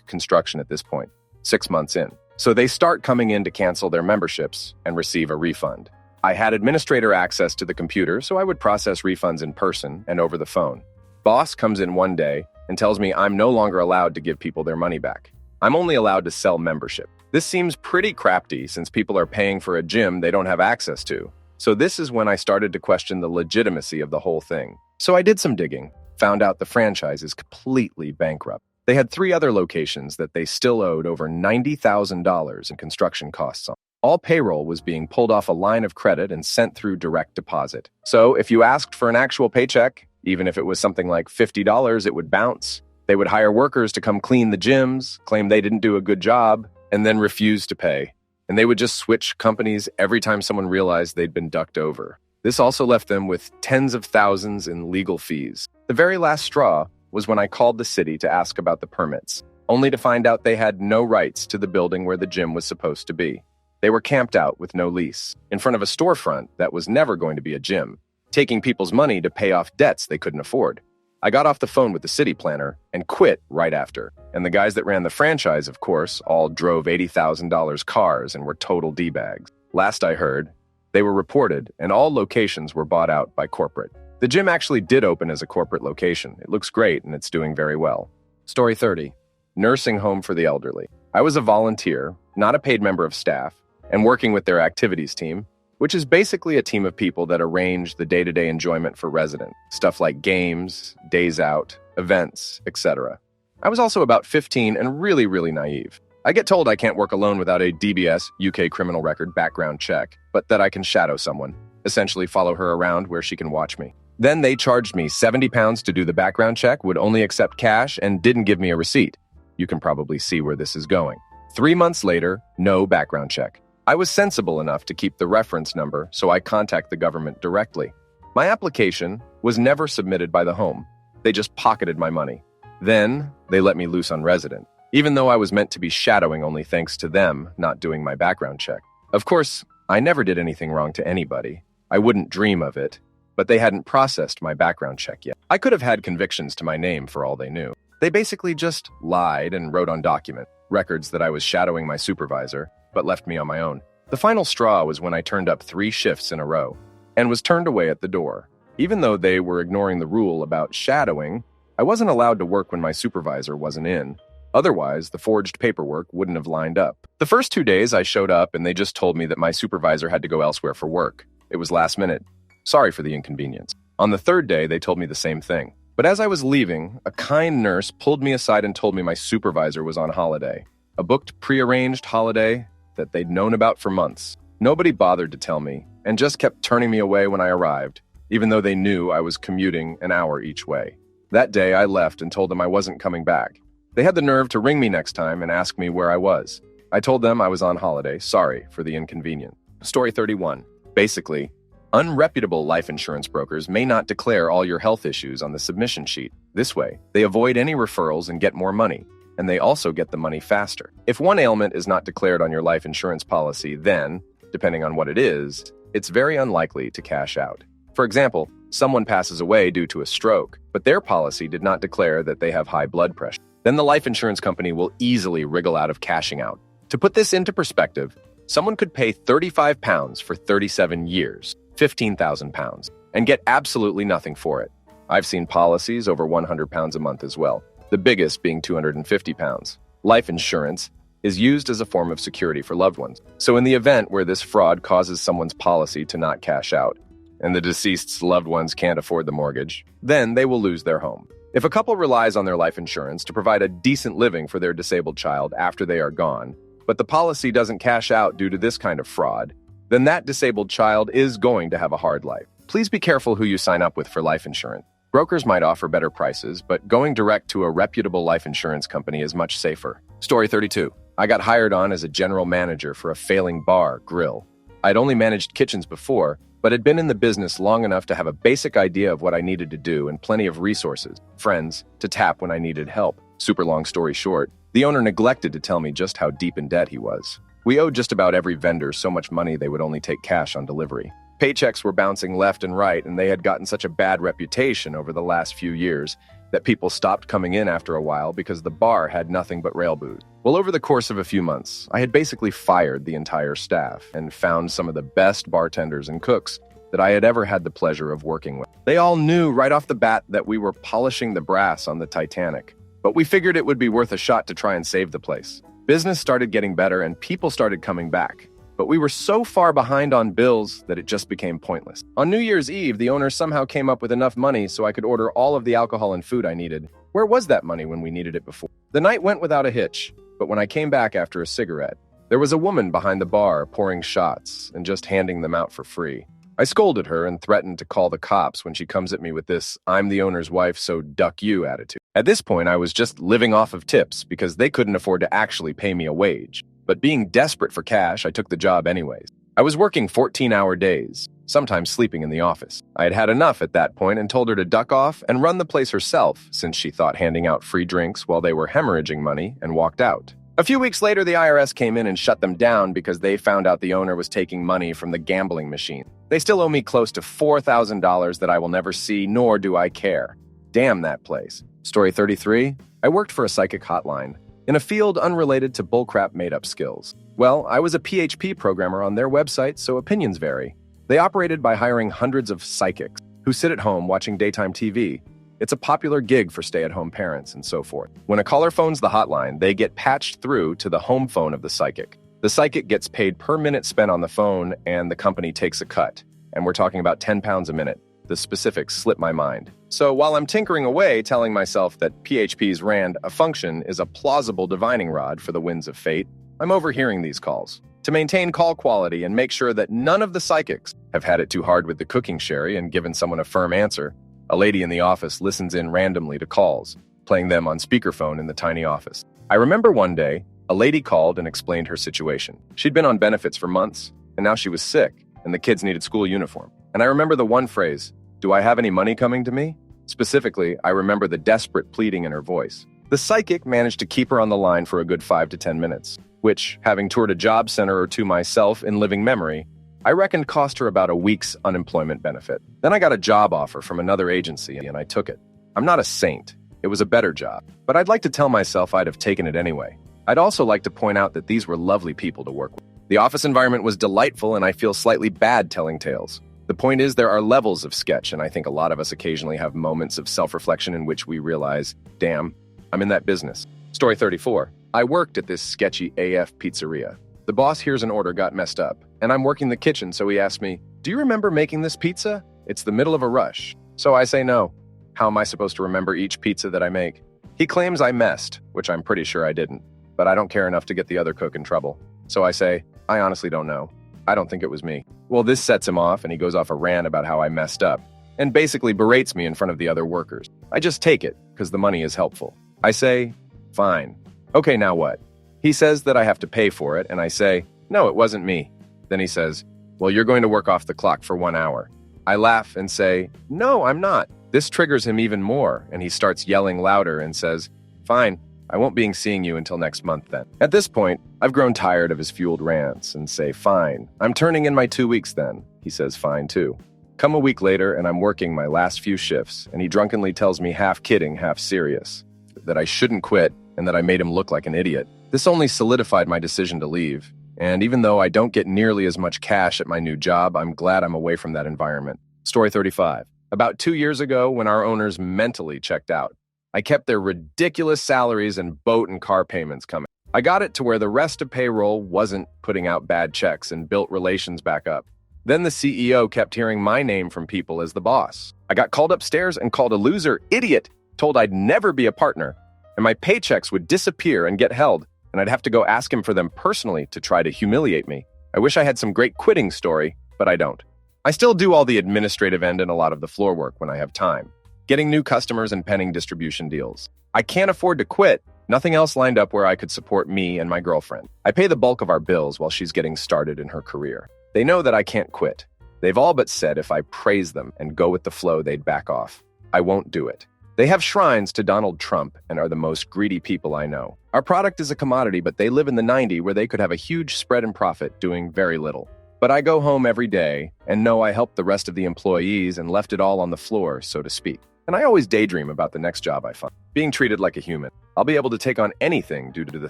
construction at this point, 6 months in. So they start coming in to cancel their memberships and receive a refund. I had administrator access to the computer, so I would process refunds in person and over the phone. Boss comes in one day and tells me I'm no longer allowed to give people their money back. I'm only allowed to sell membership. This seems pretty crafty since people are paying for a gym they don't have access to. So this is when I started to question the legitimacy of the whole thing. So I did some digging, found out the franchise is completely bankrupt. They had 3 other locations that they still owed over $90,000 in construction costs on. All payroll was being pulled off a line of credit and sent through direct deposit. So if you asked for an actual paycheck, even if it was something like $50, it would bounce. They would hire workers to come clean the gyms, claim they didn't do a good job, and then refuse to pay. And they would just switch companies every time someone realized they'd been ducked over. This also left them with tens of thousands in legal fees. The very last straw was when I called the city to ask about the permits, only to find out they had no rights to the building where the gym was supposed to be. They were camped out with no lease, in front of a storefront that was never going to be a gym, taking people's money to pay off debts they couldn't afford. I got off the phone with the city planner and quit right after. And the guys that ran the franchise, of course, all drove $80,000 cars and were total D-bags. Last I heard, they were reported and all locations were bought out by corporate. The gym actually did open as a corporate location. It looks great and it's doing very well. Story 30. Nursing home for the elderly. I was a volunteer, not a paid member of staff, and working with their activities team, which is basically a team of people that arrange the day-to-day enjoyment for residents. Stuff like games, days out, events, etc. I was also about 15 and really, really naive. I get told I can't work alone without a DBS, UK criminal record background check, but that I can shadow someone, essentially follow her around where she can watch me. Then they charged me £70 to do the background check, would only accept cash, and didn't give me a receipt. You can probably see where this is going. 3 months later, no background check. I was sensible enough to keep the reference number, so I contact the government directly. My application was never submitted by the home. They just pocketed my money. Then, they let me loose on resident, even though I was meant to be shadowing only thanks to them not doing my background check. Of course, I never did anything wrong to anybody. I wouldn't dream of it, but they hadn't processed my background check yet. I could have had convictions to my name for all they knew. They basically just lied and wrote on document records that I was shadowing my supervisor, but left me on my own. The final straw was when I turned up 3 shifts in a row and was turned away at the door. Even though they were ignoring the rule about shadowing, I wasn't allowed to work when my supervisor wasn't in. Otherwise, the forged paperwork wouldn't have lined up. The first 2 days I showed up and they just told me that my supervisor had to go elsewhere for work. It was last minute. Sorry for the inconvenience. On the 3rd day, they told me the same thing. But as I was leaving, a kind nurse pulled me aside and told me my supervisor was on holiday. A booked, prearranged holiday that they'd known about for months. Nobody bothered to tell me and just kept turning me away when I arrived, even though they knew I was commuting an hour each way. That day, I left and told them I wasn't coming back. They had the nerve to ring me next time and ask me where I was. I told them I was on holiday. Sorry for the inconvenience. Story 31. Basically, unreputable life insurance brokers may not declare all your health issues on the submission sheet. This way, they avoid any referrals and get more money, and they also get the money faster. If one ailment is not declared on your life insurance policy, then, depending on what it is, it's very unlikely to cash out. For example, someone passes away due to a stroke, but their policy did not declare that they have high blood pressure. Then the life insurance company will easily wriggle out of cashing out. To put this into perspective, someone could pay £35 for 37 years, £15,000, and get absolutely nothing for it. I've seen policies over £100 a month as well, the biggest being £250. Life insurance is used as a form of security for loved ones. So in the event where this fraud causes someone's policy to not cash out, and the deceased's loved ones can't afford the mortgage, then they will lose their home. If a couple relies on their life insurance to provide a decent living for their disabled child after they are gone, but the policy doesn't cash out due to this kind of fraud, then that disabled child is going to have a hard life. Please be careful who you sign up with for life insurance. Brokers might offer better prices, but going direct to a reputable life insurance company is much safer. Story 32. I got hired on as a general manager for a failing bar grill. I'd only managed kitchens before, but had been in the business long enough to have a basic idea of what I needed to do and plenty of resources, friends, to tap when I needed help. Super long story short, the owner neglected to tell me just how deep in debt he was. We owed just about every vendor so much money they would only take cash on delivery. Paychecks were bouncing left and right, and they had gotten such a bad reputation over the last few years that people stopped coming in after a while because the bar had nothing but rail booze. Well, over the course of a few months, I had basically fired the entire staff and found some of the best bartenders and cooks that I had ever had the pleasure of working with. They all knew right off the bat that we were polishing the brass on the Titanic, but we figured it would be worth a shot to try and save the place. Business started getting better and people started coming back, but we were so far behind on bills that it just became pointless. On New Year's Eve, the owner somehow came up with enough money so I could order all of the alcohol and food I needed. Where was that money when we needed it before? The night went without a hitch, but when I came back after a cigarette, there was a woman behind the bar pouring shots and just handing them out for free. I scolded her and threatened to call the cops when she comes at me with this "I'm the owner's wife, so duck you" attitude. At this point, I was just living off of tips because they couldn't afford to actually pay me a wage. But being desperate for cash, I took the job anyways. I was working 14-hour days, sometimes sleeping in the office. I had had enough at that point and told her to duck off and run the place herself since she thought handing out free drinks while they were hemorrhaging money and walked out. A few weeks later, the IRS came in and shut them down because they found out the owner was taking money from the gambling machine. They still owe me close to $4,000 that I will never see, nor do I care. Damn that place. Story 33. I worked for a psychic hotline in a field unrelated to bullcrap made-up skills. Well, I was a PHP programmer on their website, so opinions vary. They operated by hiring hundreds of psychics who sit at home watching daytime TV. It's a popular gig for stay-at-home parents and so forth. When a caller phones the hotline, they get patched through to the home phone of the psychic. The psychic gets paid per minute spent on the phone, and the company takes a cut. And we're talking about £10 a minute. The specifics slip my mind. So while I'm tinkering away telling myself that PHP's RAND, a function, is a plausible divining rod for the winds of fate, I'm overhearing these calls. To maintain call quality and make sure that none of the psychics have had it too hard with the cooking sherry and given someone a firm answer, a lady in the office listens in randomly to calls, playing them on speakerphone in the tiny office. I remember one day, a lady called and explained her situation. She'd been on benefits for months, and now she was sick, and the kids needed school uniform. And I remember the one phrase, "Do I have any money coming to me?" Specifically, I remember the desperate pleading in her voice. The psychic managed to keep her on the line for a good 5 to 10 minutes, which, having toured a job center or two myself in living memory, I reckoned cost her about a week's unemployment benefit. Then I got a job offer from another agency, and I took it. I'm not a saint. It was a better job, but I'd like to tell myself I'd have taken it anyway. I'd also like to point out that these were lovely people to work with. The office environment was delightful, and I feel slightly bad telling tales. The point is, there are levels of sketch, and I think a lot of us occasionally have moments of self-reflection in which we realize, damn, I'm in that business. Story 34. I worked at this sketchy AF pizzeria. The boss hears an order got messed up, and I'm working the kitchen, so he asks me, "Do you remember making this pizza?" It's the middle of a rush. So I say no. How am I supposed to remember each pizza that I make? He claims I messed, which I'm pretty sure I didn't, but I don't care enough to get the other cook in trouble. So I say, I honestly don't know. I don't think it was me. Well, this sets him off, and he goes off a rant about how I messed up, and basically berates me in front of the other workers. I just take it, because the money is helpful. I say, fine. Okay, now what? He says that I have to pay for it, and I say, no, it wasn't me. Then he says, well, you're going to work off the clock for 1 hour. I laugh and say, no, I'm not. This triggers him even more, and he starts yelling louder and says, fine, I won't be seeing you until next month then. At this point, I've grown tired of his fueled rants and say, fine, I'm turning in my 2 weeks then. He says, fine too. Come a week later, and I'm working my last few shifts, and he drunkenly tells me, half kidding, half serious, that I shouldn't quit and that I made him look like an idiot. This only solidified my decision to leave. And even though I don't get nearly as much cash at my new job, I'm glad I'm away from that environment. Story 35. About 2 years ago, when our owners mentally checked out, I kept their ridiculous salaries and boat and car payments coming. I got it to where the rest of payroll wasn't putting out bad checks and built relations back up. Then the CEO kept hearing my name from people as the boss. I got called upstairs and called a loser idiot, told I'd never be a partner, and my paychecks would disappear and get held, and I'd have to go ask him for them personally to try to humiliate me. I wish I had some great quitting story, but I don't. I still do all the administrative end and a lot of the floor work when I have time, getting new customers and penning distribution deals. I can't afford to quit. Nothing else lined up where I could support me and my girlfriend. I pay the bulk of our bills while she's getting started in her career. They know that I can't quit. They've all but said if I praise them and go with the flow, they'd back off. I won't do it. They have shrines to Donald Trump and are the most greedy people I know. Our product is a commodity, but they live in the 90s where they could have a huge spread in profit doing very little. But I go home every day and know I helped the rest of the employees and left it all on the floor, so to speak. And I always daydream about the next job I find. Being treated like a human. I'll be able to take on anything due to the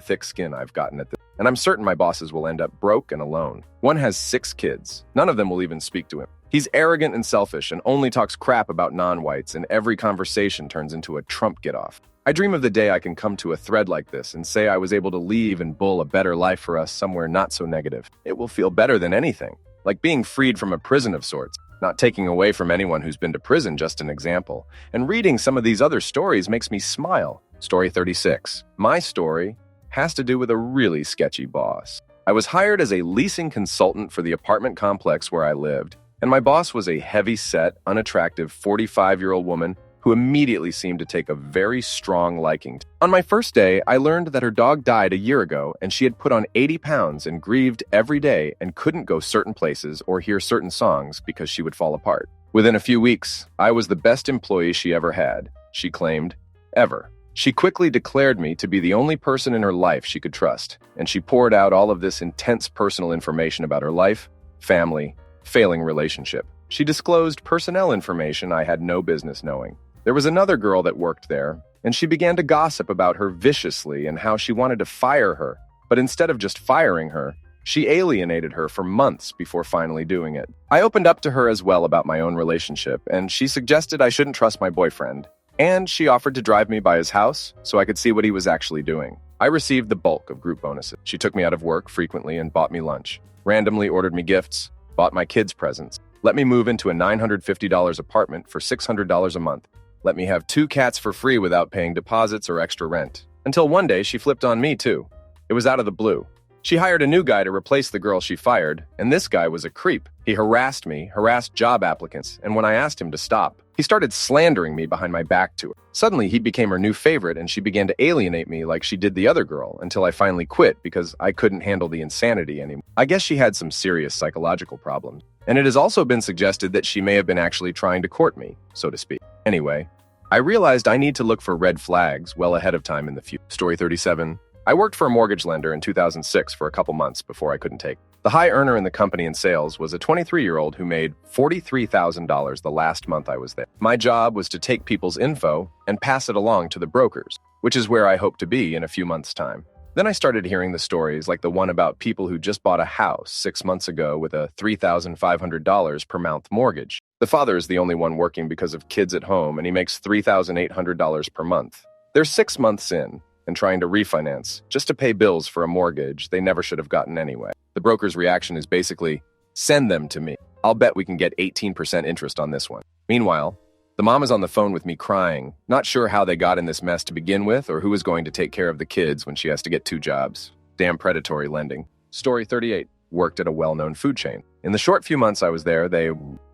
thick skin I've gotten at this. And I'm certain my bosses will end up broke and alone. One has 6 kids. None of them will even speak to him. He's arrogant and selfish and only talks crap about non-whites, and every conversation turns into a Trump get-off. I dream of the day I can come to a thread like this and say I was able to leave and bull a better life for us somewhere not so negative. It will feel better than anything. Like being freed from a prison of sorts. Not taking away from anyone who's been to prison, just an example. And reading some of these other stories makes me smile. Story 36. My story has to do with a really sketchy boss. I was hired as a leasing consultant for the apartment complex where I lived, and my boss was a heavy-set, unattractive 45-year-old woman who immediately seemed to take a very strong liking. On my first day, I learned that her dog died a year ago, and she had put on 80 pounds and grieved every day and couldn't go certain places or hear certain songs because she would fall apart. Within a few weeks, I was the best employee she ever had, she claimed, ever. She quickly declared me to be the only person in her life she could trust, and she poured out all of this intense personal information about her life, family, failing relationship. She disclosed personnel information I had no business knowing. There was another girl that worked there, and she began to gossip about her viciously and how she wanted to fire her. But instead of just firing her, she alienated her for months before finally doing it. I opened up to her as well about my own relationship, and she suggested I shouldn't trust my boyfriend. And she offered to drive me by his house so I could see what he was actually doing. I received the bulk of group bonuses. She took me out of work frequently and bought me lunch, randomly ordered me gifts, bought my kids presents, let me move into a $950 apartment for $600 a month, let me have 2 cats for free without paying deposits or extra rent. Until one day, she flipped on me, too. It was out of the blue. She hired a new guy to replace the girl she fired, and this guy was a creep. He harassed me, harassed job applicants, and when I asked him to stop, he started slandering me behind my back to her. Suddenly, he became her new favorite, and she began to alienate me like she did the other girl until I finally quit because I couldn't handle the insanity anymore. I guess she had some serious psychological problems. And it has also been suggested that she may have been actually trying to court me, so to speak. Anyway, I realized I need to look for red flags well ahead of time in the future. Story 37. I worked for a mortgage lender in 2006 for a couple months before I couldn't take it. The high earner in the company in sales was a 23-year-old who made $43,000 the last month I was there. My job was to take people's info and pass it along to the brokers, which is where I hope to be in a few months' time. Then I started hearing the stories like the one about people who just bought a house 6 months ago with a $3,500 per month mortgage. The father is the only one working because of kids at home, and he makes $3,800 per month. They're 6 months in and trying to refinance just to pay bills for a mortgage they never should have gotten anyway. The broker's reaction is basically, send them to me. I'll bet we can get 18% interest on this one. Meanwhile, the mom is on the phone with me crying, not sure how they got in this mess to begin with or who is going to take care of the kids when she has to get 2 jobs. Damn predatory lending. Story 38. Worked at a well-known food chain. In the short few months I was there, they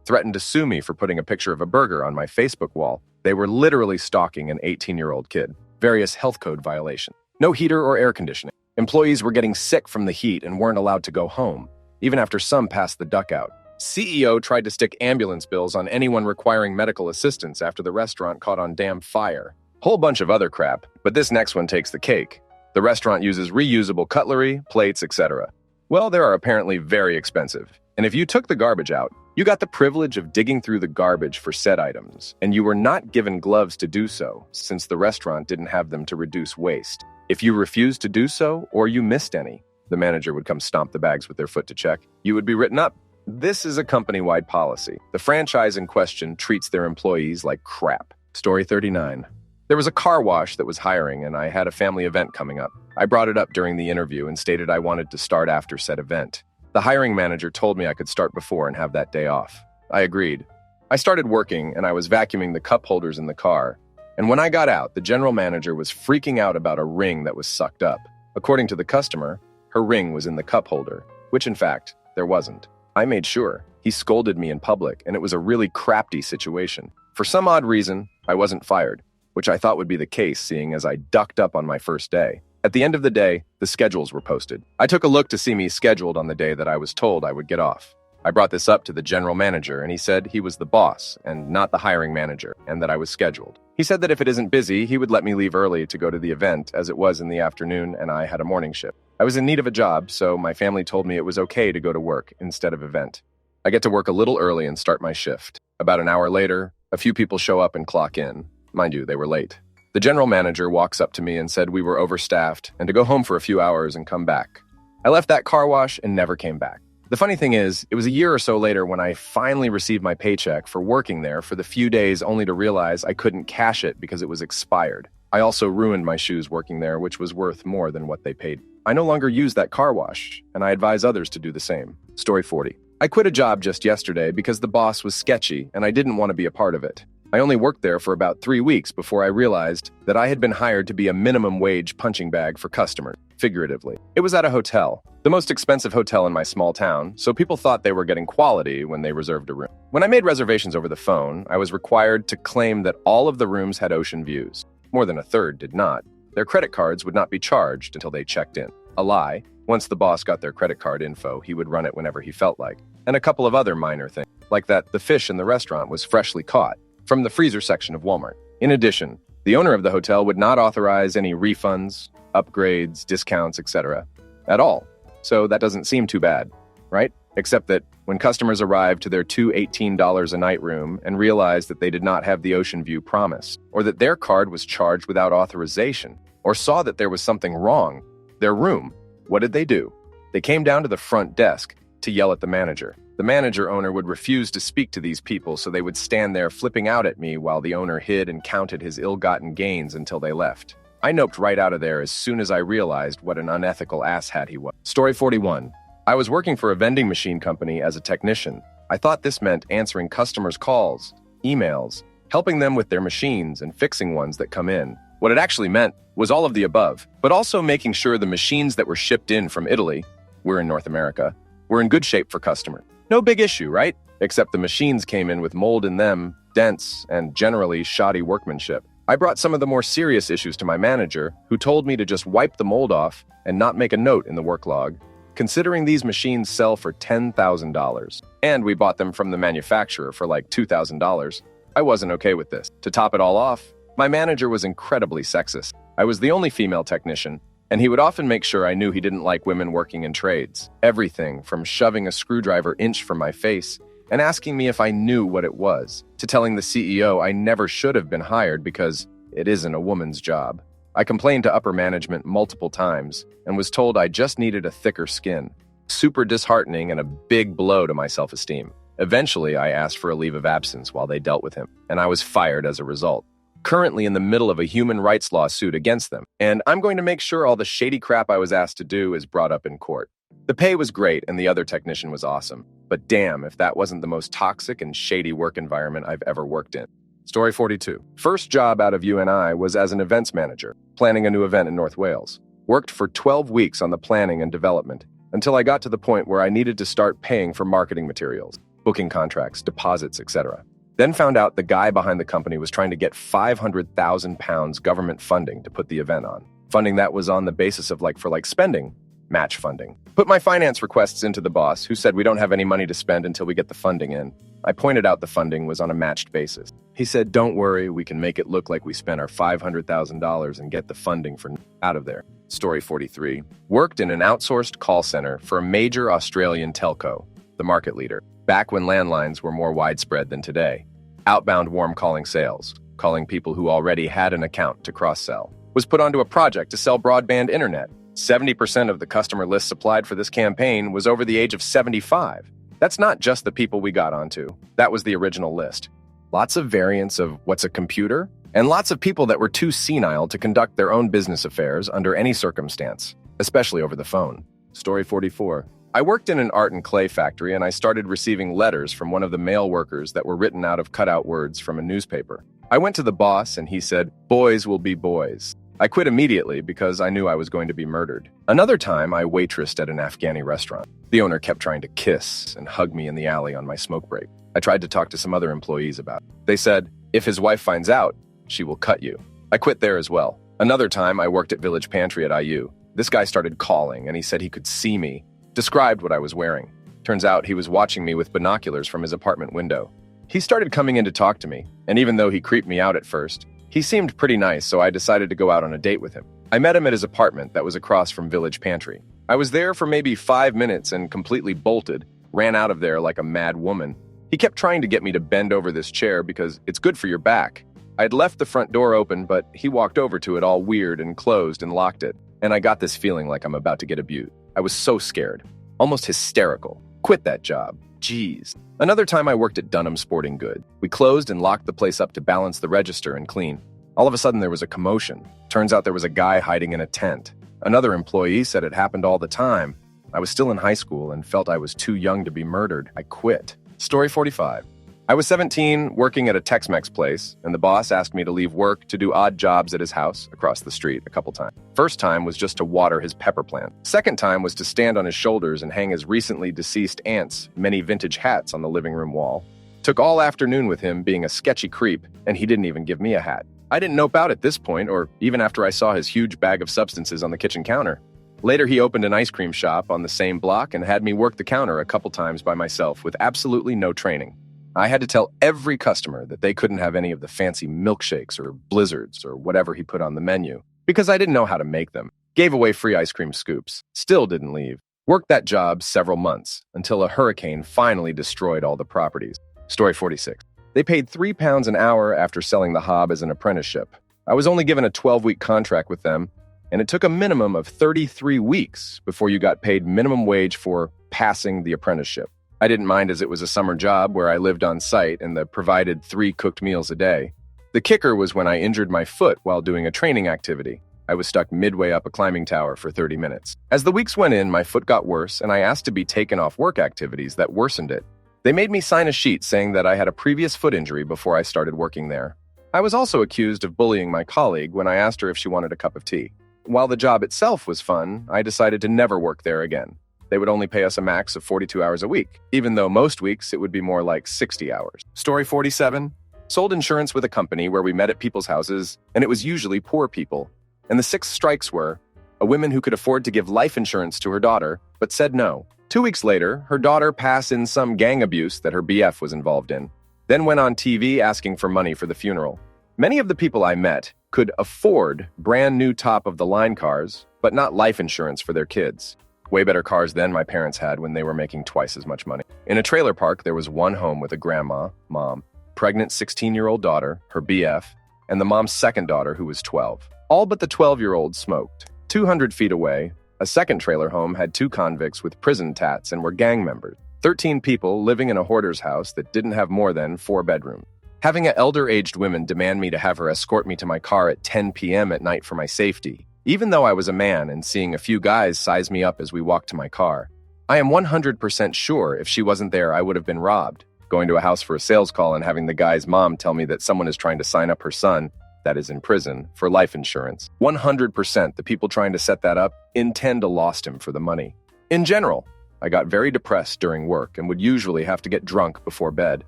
threatened to sue me for putting a picture of a burger on my Facebook wall. They were literally stalking an 18-year-old kid. Various health code violations. No heater or air conditioning. Employees were getting sick from the heat and weren't allowed to go home, even after some passed the duck out. CEO tried to stick ambulance bills on anyone requiring medical assistance after the restaurant caught on damn fire. Whole bunch of other crap, but this next one takes the cake. The restaurant uses reusable cutlery, plates, etc. Well, they are apparently very expensive. And if you took the garbage out, you got the privilege of digging through the garbage for said items, and you were not given gloves to do so, since the restaurant didn't have them to reduce waste. If you refused to do so, or you missed any, the manager would come stomp the bags with their foot to check. You would be written up. This is a company-wide policy. The franchise in question treats their employees like crap. Story 39. There was a car wash that was hiring, and I had a family event coming up. I brought it up during the interview and stated I wanted to start after said event. The hiring manager told me I could start before and have that day off. I agreed. I started working, and I was vacuuming the cup holders in the car. And when I got out, the general manager was freaking out about a ring that was sucked up. According to the customer, her ring was in the cup holder, which in fact, there wasn't. I made sure. He scolded me in public, and it was a really crafty situation. For some odd reason, I wasn't fired, which I thought would be the case seeing as I ducked up on my first day. At the end of the day, the schedules were posted. I took a look to see me scheduled on the day that I was told I would get off. I brought this up to the general manager, and he said he was the boss and not the hiring manager, and that I was scheduled. He said that if it isn't busy, he would let me leave early to go to the event, as it was in the afternoon and I had a morning shift. I was in need of a job, so my family told me it was okay to go to work instead of event. I get to work a little early and start my shift. About an hour later, a few people show up and clock in. Mind you, they were late. The general manager walks up to me and said we were overstaffed and to go home for a few hours and come back. I left that car wash and never came back. The funny thing is, it was a year or so later when I finally received my paycheck for working there for the few days only to realize I couldn't cash it because it was expired. I also ruined my shoes working there, which was worth more than what they paid. I no longer use that car wash, and I advise others to do the same. Story 40. I quit a job just yesterday because the boss was sketchy and I didn't want to be a part of it. I only worked there for about 3 weeks before I realized that I had been hired to be a minimum wage punching bag for customers, figuratively. It was at a hotel, the most expensive hotel in my small town, so people thought they were getting quality when they reserved a room. When I made reservations over the phone, I was required to claim that all of the rooms had ocean views. More than a third did not. Their credit cards would not be charged until they checked in. A lie. Once the boss got their credit card info, he would run it whenever he felt like. And a couple of other minor things, like that the fish in the restaurant was freshly caught from the freezer section of Walmart. In addition, the owner of the hotel would not authorize any refunds, upgrades, discounts, etc. at all. So that doesn't seem too bad, right? Except that when customers arrived to their $18 a night room and realized that they did not have the ocean view promised, or that their card was charged without authorization, or saw that there was something wrong, their room, what did they do? They came down to the front desk to yell at the manager. The manager owner would refuse to speak to these people, so they would stand there flipping out at me while the owner hid and counted his ill-gotten gains until they left. I noped right out of there as soon as I realized what an unethical asshat he was. Story 41. I was working for a vending machine company as a technician. I thought this meant answering customers' calls, emails, helping them with their machines and fixing ones that come in. What it actually meant was all of the above, but also making sure the machines that were shipped in from Italy, we're in North America, were in good shape for customers. No big issue, right? Except the machines came in with mold in them, dents, and generally shoddy workmanship. I brought some of the more serious issues to my manager, who told me to just wipe the mold off and not make a note in the work log, considering these machines sell for $10,000. And we bought them from the manufacturer for like $2,000. I wasn't okay with this. To top it all off, my manager was incredibly sexist. I was the only female technician, and he would often make sure I knew he didn't like women working in trades. Everything from shoving a screwdriver inch from my face and asking me if I knew what it was, to telling the CEO I never should have been hired because it isn't a woman's job. I complained to upper management multiple times and was told I just needed a thicker skin. Super disheartening and a big blow to my self-esteem. Eventually, I asked for a leave of absence while they dealt with him, and I was fired as a result. Currently in the middle of a human rights lawsuit against them, and I'm going to make sure all the shady crap I was asked to do is brought up in court. The pay was great and the other technician was awesome, but damn if that wasn't the most toxic and shady work environment I've ever worked in. Story 42. First job out of UNI was as an events manager, planning a new event in North Wales. Worked for 12 weeks on the planning and development, until I got to the point where I needed to start paying for marketing materials, booking contracts, deposits, etc. Then found out the guy behind the company was trying to get £500,000 government funding to put the event on. Funding that was on the basis of spending, match funding. Put my finance requests into the boss, who said we don't have any money to spend until we get the funding in. I pointed out the funding was on a matched basis. He said, don't worry, we can make it look like we spent our $500,000 and get the funding for out of there. Story 43. Worked in an outsourced call center for a major Australian telco, the market leader, back when landlines were more widespread than today. Outbound warm calling sales, calling people who already had an account to cross-sell. Was put onto a project to sell broadband internet. 70% of the customer list supplied for this campaign was over the age of 75. That's not just the people we got onto. That was the original list. Lots of variants of what's a computer, and lots of people that were too senile to conduct their own business affairs under any circumstance, especially over the phone. Story 44. I worked in an art and clay factory, and I started receiving letters from one of the male workers that were written out of cutout words from a newspaper. I went to the boss, and he said, "Boys will be boys." I quit immediately because I knew I was going to be murdered. Another time, I waitressed at an Afghani restaurant. The owner kept trying to kiss and hug me in the alley on my smoke break. I tried to talk to some other employees about it. They said, if his wife finds out, she will cut you. I quit there as well. Another time, I worked at Village Pantry at IU. This guy started calling, and he said he could see me. Described what I was wearing. Turns out he was watching me with binoculars from his apartment window. He started coming in to talk to me, and even though he creeped me out at first, he seemed pretty nice, so I decided to go out on a date with him. I met him at his apartment that was across from Village Pantry. I was there for maybe 5 minutes and completely bolted, ran out of there like a mad woman. He kept trying to get me to bend over this chair because it's good for your back. I'd left the front door open, but he walked over to it all weird and closed and locked it, and I got this feeling like I'm about to get abused. I was so scared, almost hysterical. Quit that job. Jeez. Another time I worked at Dunham Sporting Goods. We closed and locked the place up to balance the register and clean. All of a sudden there was a commotion. Turns out there was a guy hiding in a tent. Another employee said it happened all the time. I was still in high school and felt I was too young to be murdered. I quit. Story 45. I was 17, working at a Tex-Mex place, and the boss asked me to leave work to do odd jobs at his house across the street a couple times. First time was just to water his pepper plant. Second time was to stand on his shoulders and hang his recently deceased aunt's many vintage hats on the living room wall. Took all afternoon with him being a sketchy creep, and he didn't even give me a hat. I didn't nope out at this point, or even after I saw his huge bag of substances on the kitchen counter. Later, he opened an ice cream shop on the same block and had me work the counter a couple times by myself with absolutely no training. I had to tell every customer that they couldn't have any of the fancy milkshakes or blizzards or whatever he put on the menu because I didn't know how to make them. Gave away free ice cream scoops. Still didn't leave. Worked that job several months until a hurricane finally destroyed all the properties. Story 46. They paid £3 an hour after selling the hob as an apprenticeship. I was only given a 12-week contract with them, and it took a minimum of 33 weeks before you got paid minimum wage for passing the apprenticeship. I didn't mind as it was a summer job where I lived on site and the provided 3 cooked meals a day. The kicker was when I injured my foot while doing a training activity. I was stuck midway up a climbing tower for 30 minutes. As the weeks went in, my foot got worse, and I asked to be taken off work activities that worsened it. They made me sign a sheet saying that I had a previous foot injury before I started working there. I was also accused of bullying my colleague when I asked her if she wanted a cup of tea. While the job itself was fun, I decided to never work there again. They would only pay us a max of 42 hours a week, even though most weeks it would be more like 60 hours. Story 47. Sold insurance with a company where we met at people's houses, and it was usually poor people. And the 6 strikes were a woman who could afford to give life insurance to her daughter, but said no. 2 weeks later, her daughter passed in some gang abuse that her BF was involved in, then went on TV asking for money for the funeral. Many of the people I met could afford brand new top-of-the-line cars, but not life insurance for their kids. Way better cars than my parents had when they were making twice as much money. In a trailer park, there was one home with a grandma, mom, pregnant 16-year-old daughter, her BF, and the mom's second daughter who was 12. All but the 12-year-old smoked. 200 feet away, a second trailer home had 2 convicts with prison tats and were gang members. 13 people living in a hoarder's house that didn't have more than 4 bedrooms. Having an elder-aged woman demand me to have her escort me to my car at 10 p.m. at night for my safety, even though I was a man, and seeing a few guys size me up as we walked to my car. I am 100% sure if she wasn't there, I would have been robbed. Going to a house for a sales call and having the guy's mom tell me that someone is trying to sign up her son, that is in prison, for life insurance. 100% the people trying to set that up intend to lost him for the money. In general, I got very depressed during work and would usually have to get drunk before bed.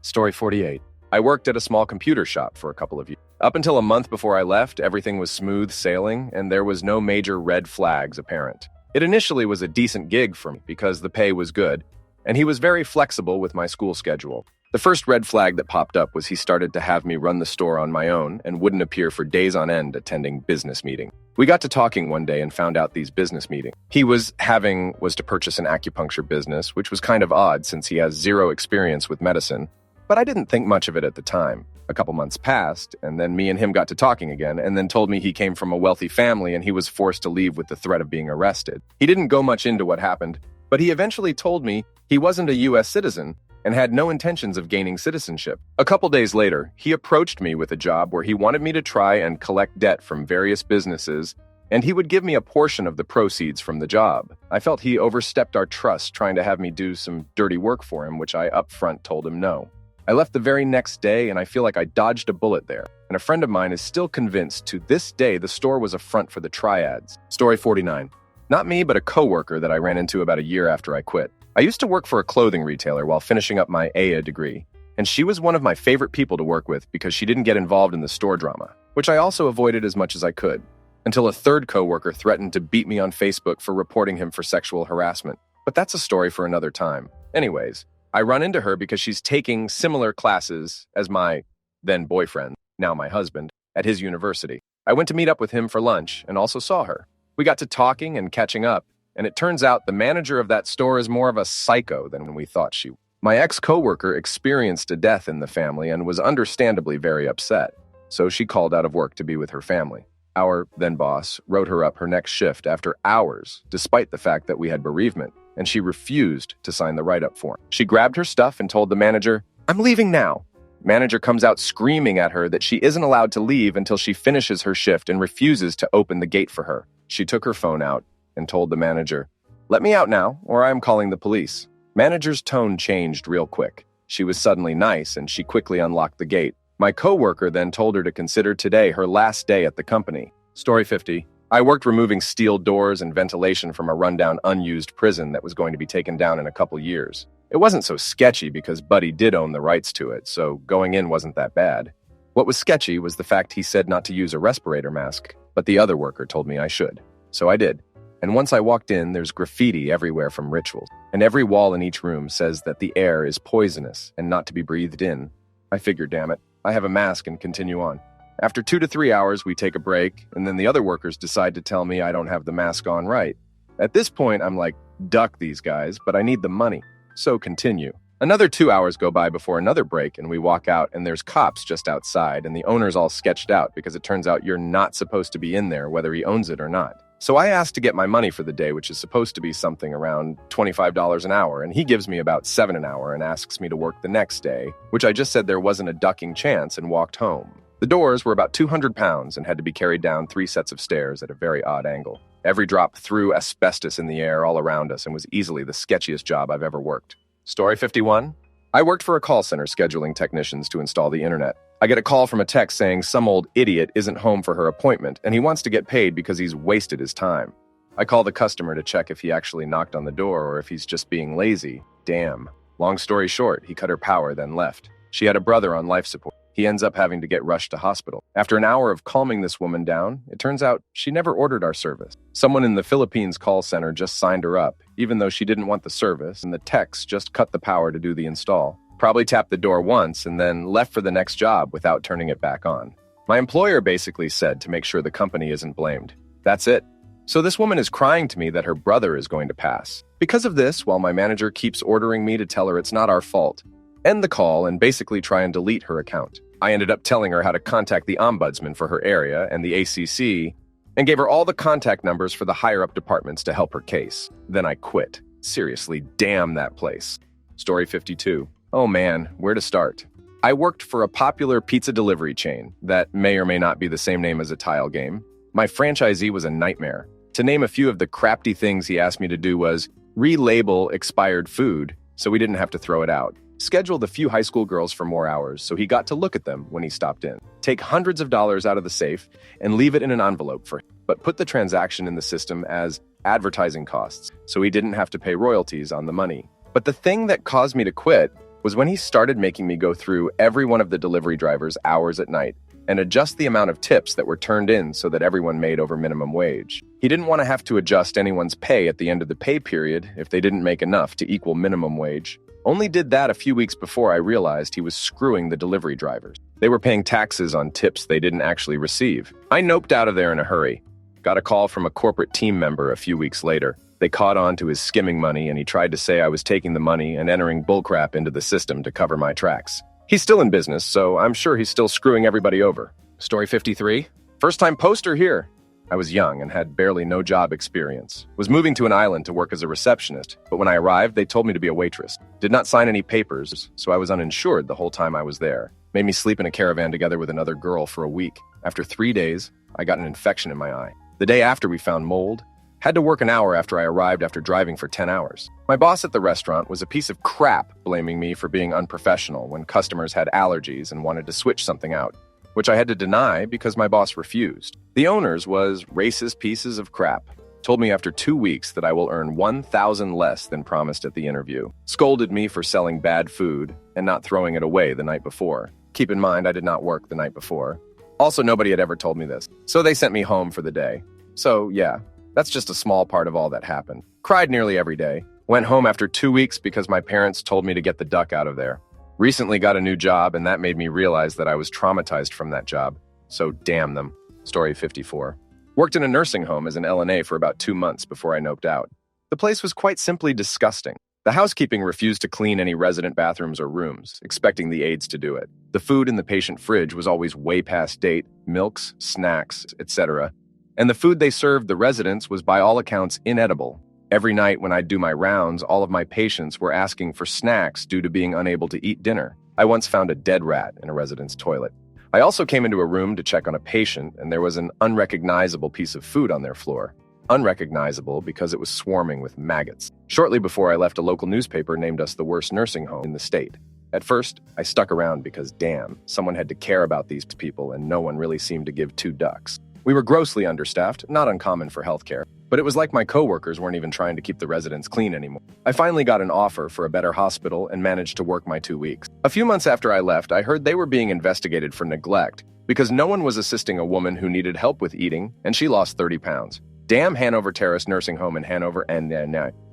Story 48. I worked at a small computer shop for a couple of years. Up until a month before I left, everything was smooth sailing, and there was no major red flags apparent. It initially was a decent gig for me because the pay was good, and he was very flexible with my school schedule. The first red flag that popped up was he started to have me run the store on my own and wouldn't appear for days on end attending business meetings. We got to talking one day and found out these business meetings he was having was to purchase an acupuncture business, which was kind of odd since he has 0 experience with medicine. But I didn't think much of it at the time. A couple months passed, and then me and him got to talking again, and then told me he came from a wealthy family and he was forced to leave with the threat of being arrested. He didn't go much into what happened, but he eventually told me he wasn't a U.S. citizen and had no intentions of gaining citizenship. A couple days later, he approached me with a job where he wanted me to try and collect debt from various businesses, and he would give me a portion of the proceeds from the job. I felt he overstepped our trust trying to have me do some dirty work for him, which I upfront told him no. I left the very next day, and I feel like I dodged a bullet there. And a friend of mine is still convinced to this day the store was a front for the triads. Story 49. Not me, but a coworker that I ran into about a year after I quit. I used to work for a clothing retailer while finishing up my AA degree, and she was one of my favorite people to work with because she didn't get involved in the store drama, which I also avoided as much as I could, until a third coworker threatened to beat me on Facebook for reporting him for sexual harassment. But that's a story for another time. Anyways, I run into her because she's taking similar classes as my then boyfriend, now my husband, at his university. I went to meet up with him for lunch and also saw her. We got to talking and catching up, and it turns out the manager of that store is more of a psycho than we thought she was. My ex-coworker experienced a death in the family and was understandably very upset, so she called out of work to be with her family. Our then boss wrote her up her next shift after hours, despite the fact that we had bereavement, and she refused to sign the write-up form. She grabbed her stuff and told the manager, "I'm leaving now." Manager comes out screaming at her that she isn't allowed to leave until she finishes her shift and refuses to open the gate for her. She took her phone out and told the manager, "Let me out now, or I am calling the police." Manager's tone changed real quick. She was suddenly nice, and she quickly unlocked the gate. My coworker then told her to consider today her last day at the company. Story 50. I worked removing steel doors and ventilation from a rundown, unused prison that was going to be taken down in a couple years. It wasn't so sketchy because Buddy did own the rights to it, so going in wasn't that bad. What was sketchy was the fact he said not to use a respirator mask, but the other worker told me I should. So I did. And once I walked in, there's graffiti everywhere from rituals, and every wall in each room says that the air is poisonous and not to be breathed in. I figured, damn it, I have a mask and continue on. After 2 to 3 hours, we take a break, and then the other workers decide to tell me I don't have the mask on right. At this point, I'm like, duck these guys, but I need the money. So continue. Another 2 hours go by before another break, and we walk out, and there's cops just outside, and the owner's all sketched out because it turns out you're not supposed to be in there whether he owns it or not. So I asked to get my money for the day, which is supposed to be something around $25 an hour, and he gives me about $7 an hour and asks me to work the next day, which I just said there wasn't a ducking chance and walked home. The doors were about 200 pounds and had to be carried down 3 sets of stairs at a very odd angle. Every drop threw asbestos in the air all around us and was easily the sketchiest job I've ever worked. Story 51. I worked for a call center scheduling technicians to install the internet. I get a call from a text saying some old idiot isn't home for her appointment and he wants to get paid because he's wasted his time. I call the customer to check if he actually knocked on the door or if he's just being lazy. Damn. Long story short, he cut her power, then left. She had a brother on life support. He ends up having to get rushed to hospital. After an hour of calming this woman down, it turns out she never ordered our service. Someone in the Philippines call center just signed her up, even though she didn't want the service, and the techs just cut the power to do the install. Probably tapped the door once and then left for the next job without turning it back on. My employer basically said to make sure the company isn't blamed. That's it. So this woman is crying to me that her brother is going to pass. Because of this, while my manager keeps ordering me to tell her it's not our fault, end the call and basically try and delete her account. I ended up telling her how to contact the ombudsman for her area and the ACC, and gave her all the contact numbers for the higher-up departments to help her case. Then I quit. Seriously, damn that place. Story 52. Oh man, where to start? I worked for a popular pizza delivery chain that may or may not be the same name as a tile game. My franchisee was a nightmare. To name a few of the crafty things he asked me to do was relabel expired food so we didn't have to throw it out, scheduled a few high school girls for more hours so he got to look at them when he stopped in, take hundreds of dollars out of the safe and leave it in an envelope for him, but put the transaction in the system as advertising costs so he didn't have to pay royalties on the money. But the thing that caused me to quit was when he started making me go through every one of the delivery drivers' hours at night and adjust the amount of tips that were turned in so that everyone made over minimum wage. He didn't want to have to adjust anyone's pay at the end of the pay period if they didn't make enough to equal minimum wage. Only did that a few weeks before I realized he was screwing the delivery drivers. They were paying taxes on tips they didn't actually receive. I noped out of there in a hurry. Got a call from a corporate team member a few weeks later. They caught on to his skimming money and he tried to say I was taking the money and entering bullcrap into the system to cover my tracks. He's still in business, so I'm sure he's still screwing everybody over. Story 53. First-time poster here. I was young and had barely no job experience. Was moving to an island to work as a receptionist, but when I arrived, they told me to be a waitress. Did not sign any papers, so I was uninsured the whole time I was there. Made me sleep in a caravan together with another girl for a week. After 3 days, I got an infection in my eye. The day after, we found mold. Had to work an hour after I arrived after driving for 10 hours. My boss at the restaurant was a piece of crap, blaming me for being unprofessional when customers had allergies and wanted to switch something out, which I had to deny because my boss refused. The owners was racist pieces of crap. Told me after 2 weeks that I will earn $1,000 less than promised at the interview. Scolded me for selling bad food and not throwing it away the night before. Keep in mind, I did not work the night before. Also, nobody had ever told me this, so they sent me home for the day. So, yeah, that's just a small part of all that happened. Cried nearly every day. Went home after 2 weeks because my parents told me to get the duck out of there. Recently got a new job, and that made me realize that I was traumatized from that job. So damn them. Story 54. Worked in a nursing home as an LNA for about 2 months before I noped out. The place was quite simply disgusting. The housekeeping refused to clean any resident bathrooms or rooms, expecting the aides to do it. The food in the patient fridge was always way past date, milks, snacks, etc. And the food they served the residents was by all accounts inedible. Every night when I'd do my rounds, all of my patients were asking for snacks due to being unable to eat dinner. I once found a dead rat in a resident's toilet. I also came into a room to check on a patient, and there was an unrecognizable piece of food on their floor. Unrecognizable because it was swarming with maggots. Shortly before I left, a local newspaper named us the worst nursing home in the state. At first, I stuck around because, damn, someone had to care about these people, and no one really seemed to give two ducks. We were grossly understaffed, not uncommon for healthcare, but it was like my coworkers weren't even trying to keep the residents clean anymore. I finally got an offer for a better hospital and managed to work my 2 weeks. A few months after I left, I heard they were being investigated for neglect because no one was assisting a woman who needed help with eating, and she lost 30 pounds. Damn Hanover Terrace Nursing Home in Hanover and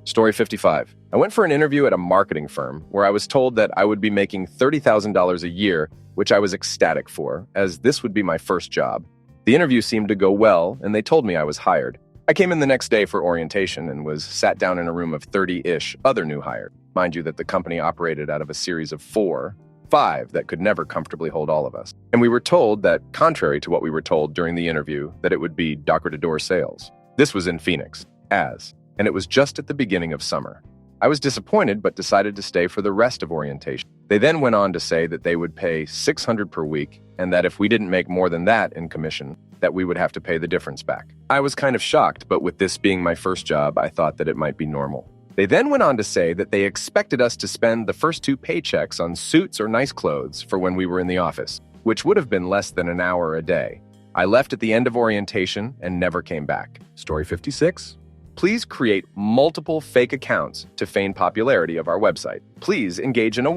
Story 55. I went for an interview at a marketing firm where I was told that I would be making $30,000 a year, which I was ecstatic for, as this would be my first job. The interview seemed to go well, and they told me I was hired. I came in the next day for orientation and was sat down in a room of 30-ish other new hires. Mind you that the company operated out of a series of 5 that could never comfortably hold all of us. And we were told that, contrary to what we were told during the interview, that it would be door-to-door sales. This was in Phoenix, and it was just at the beginning of summer. I was disappointed but decided to stay for the rest of orientation. They then went on to say that they would pay $600 per week and that if we didn't make more than that in commission, that we would have to pay the difference back. I was kind of shocked, but with this being my first job, I thought that it might be normal. They then went on to say that they expected us to spend the first 2 paychecks on suits or nice clothes for when we were in the office, which would have been less than an hour a day. I left at the end of orientation and never came back. Story 56. Please create multiple fake accounts to feign popularity of our website. Please engage in a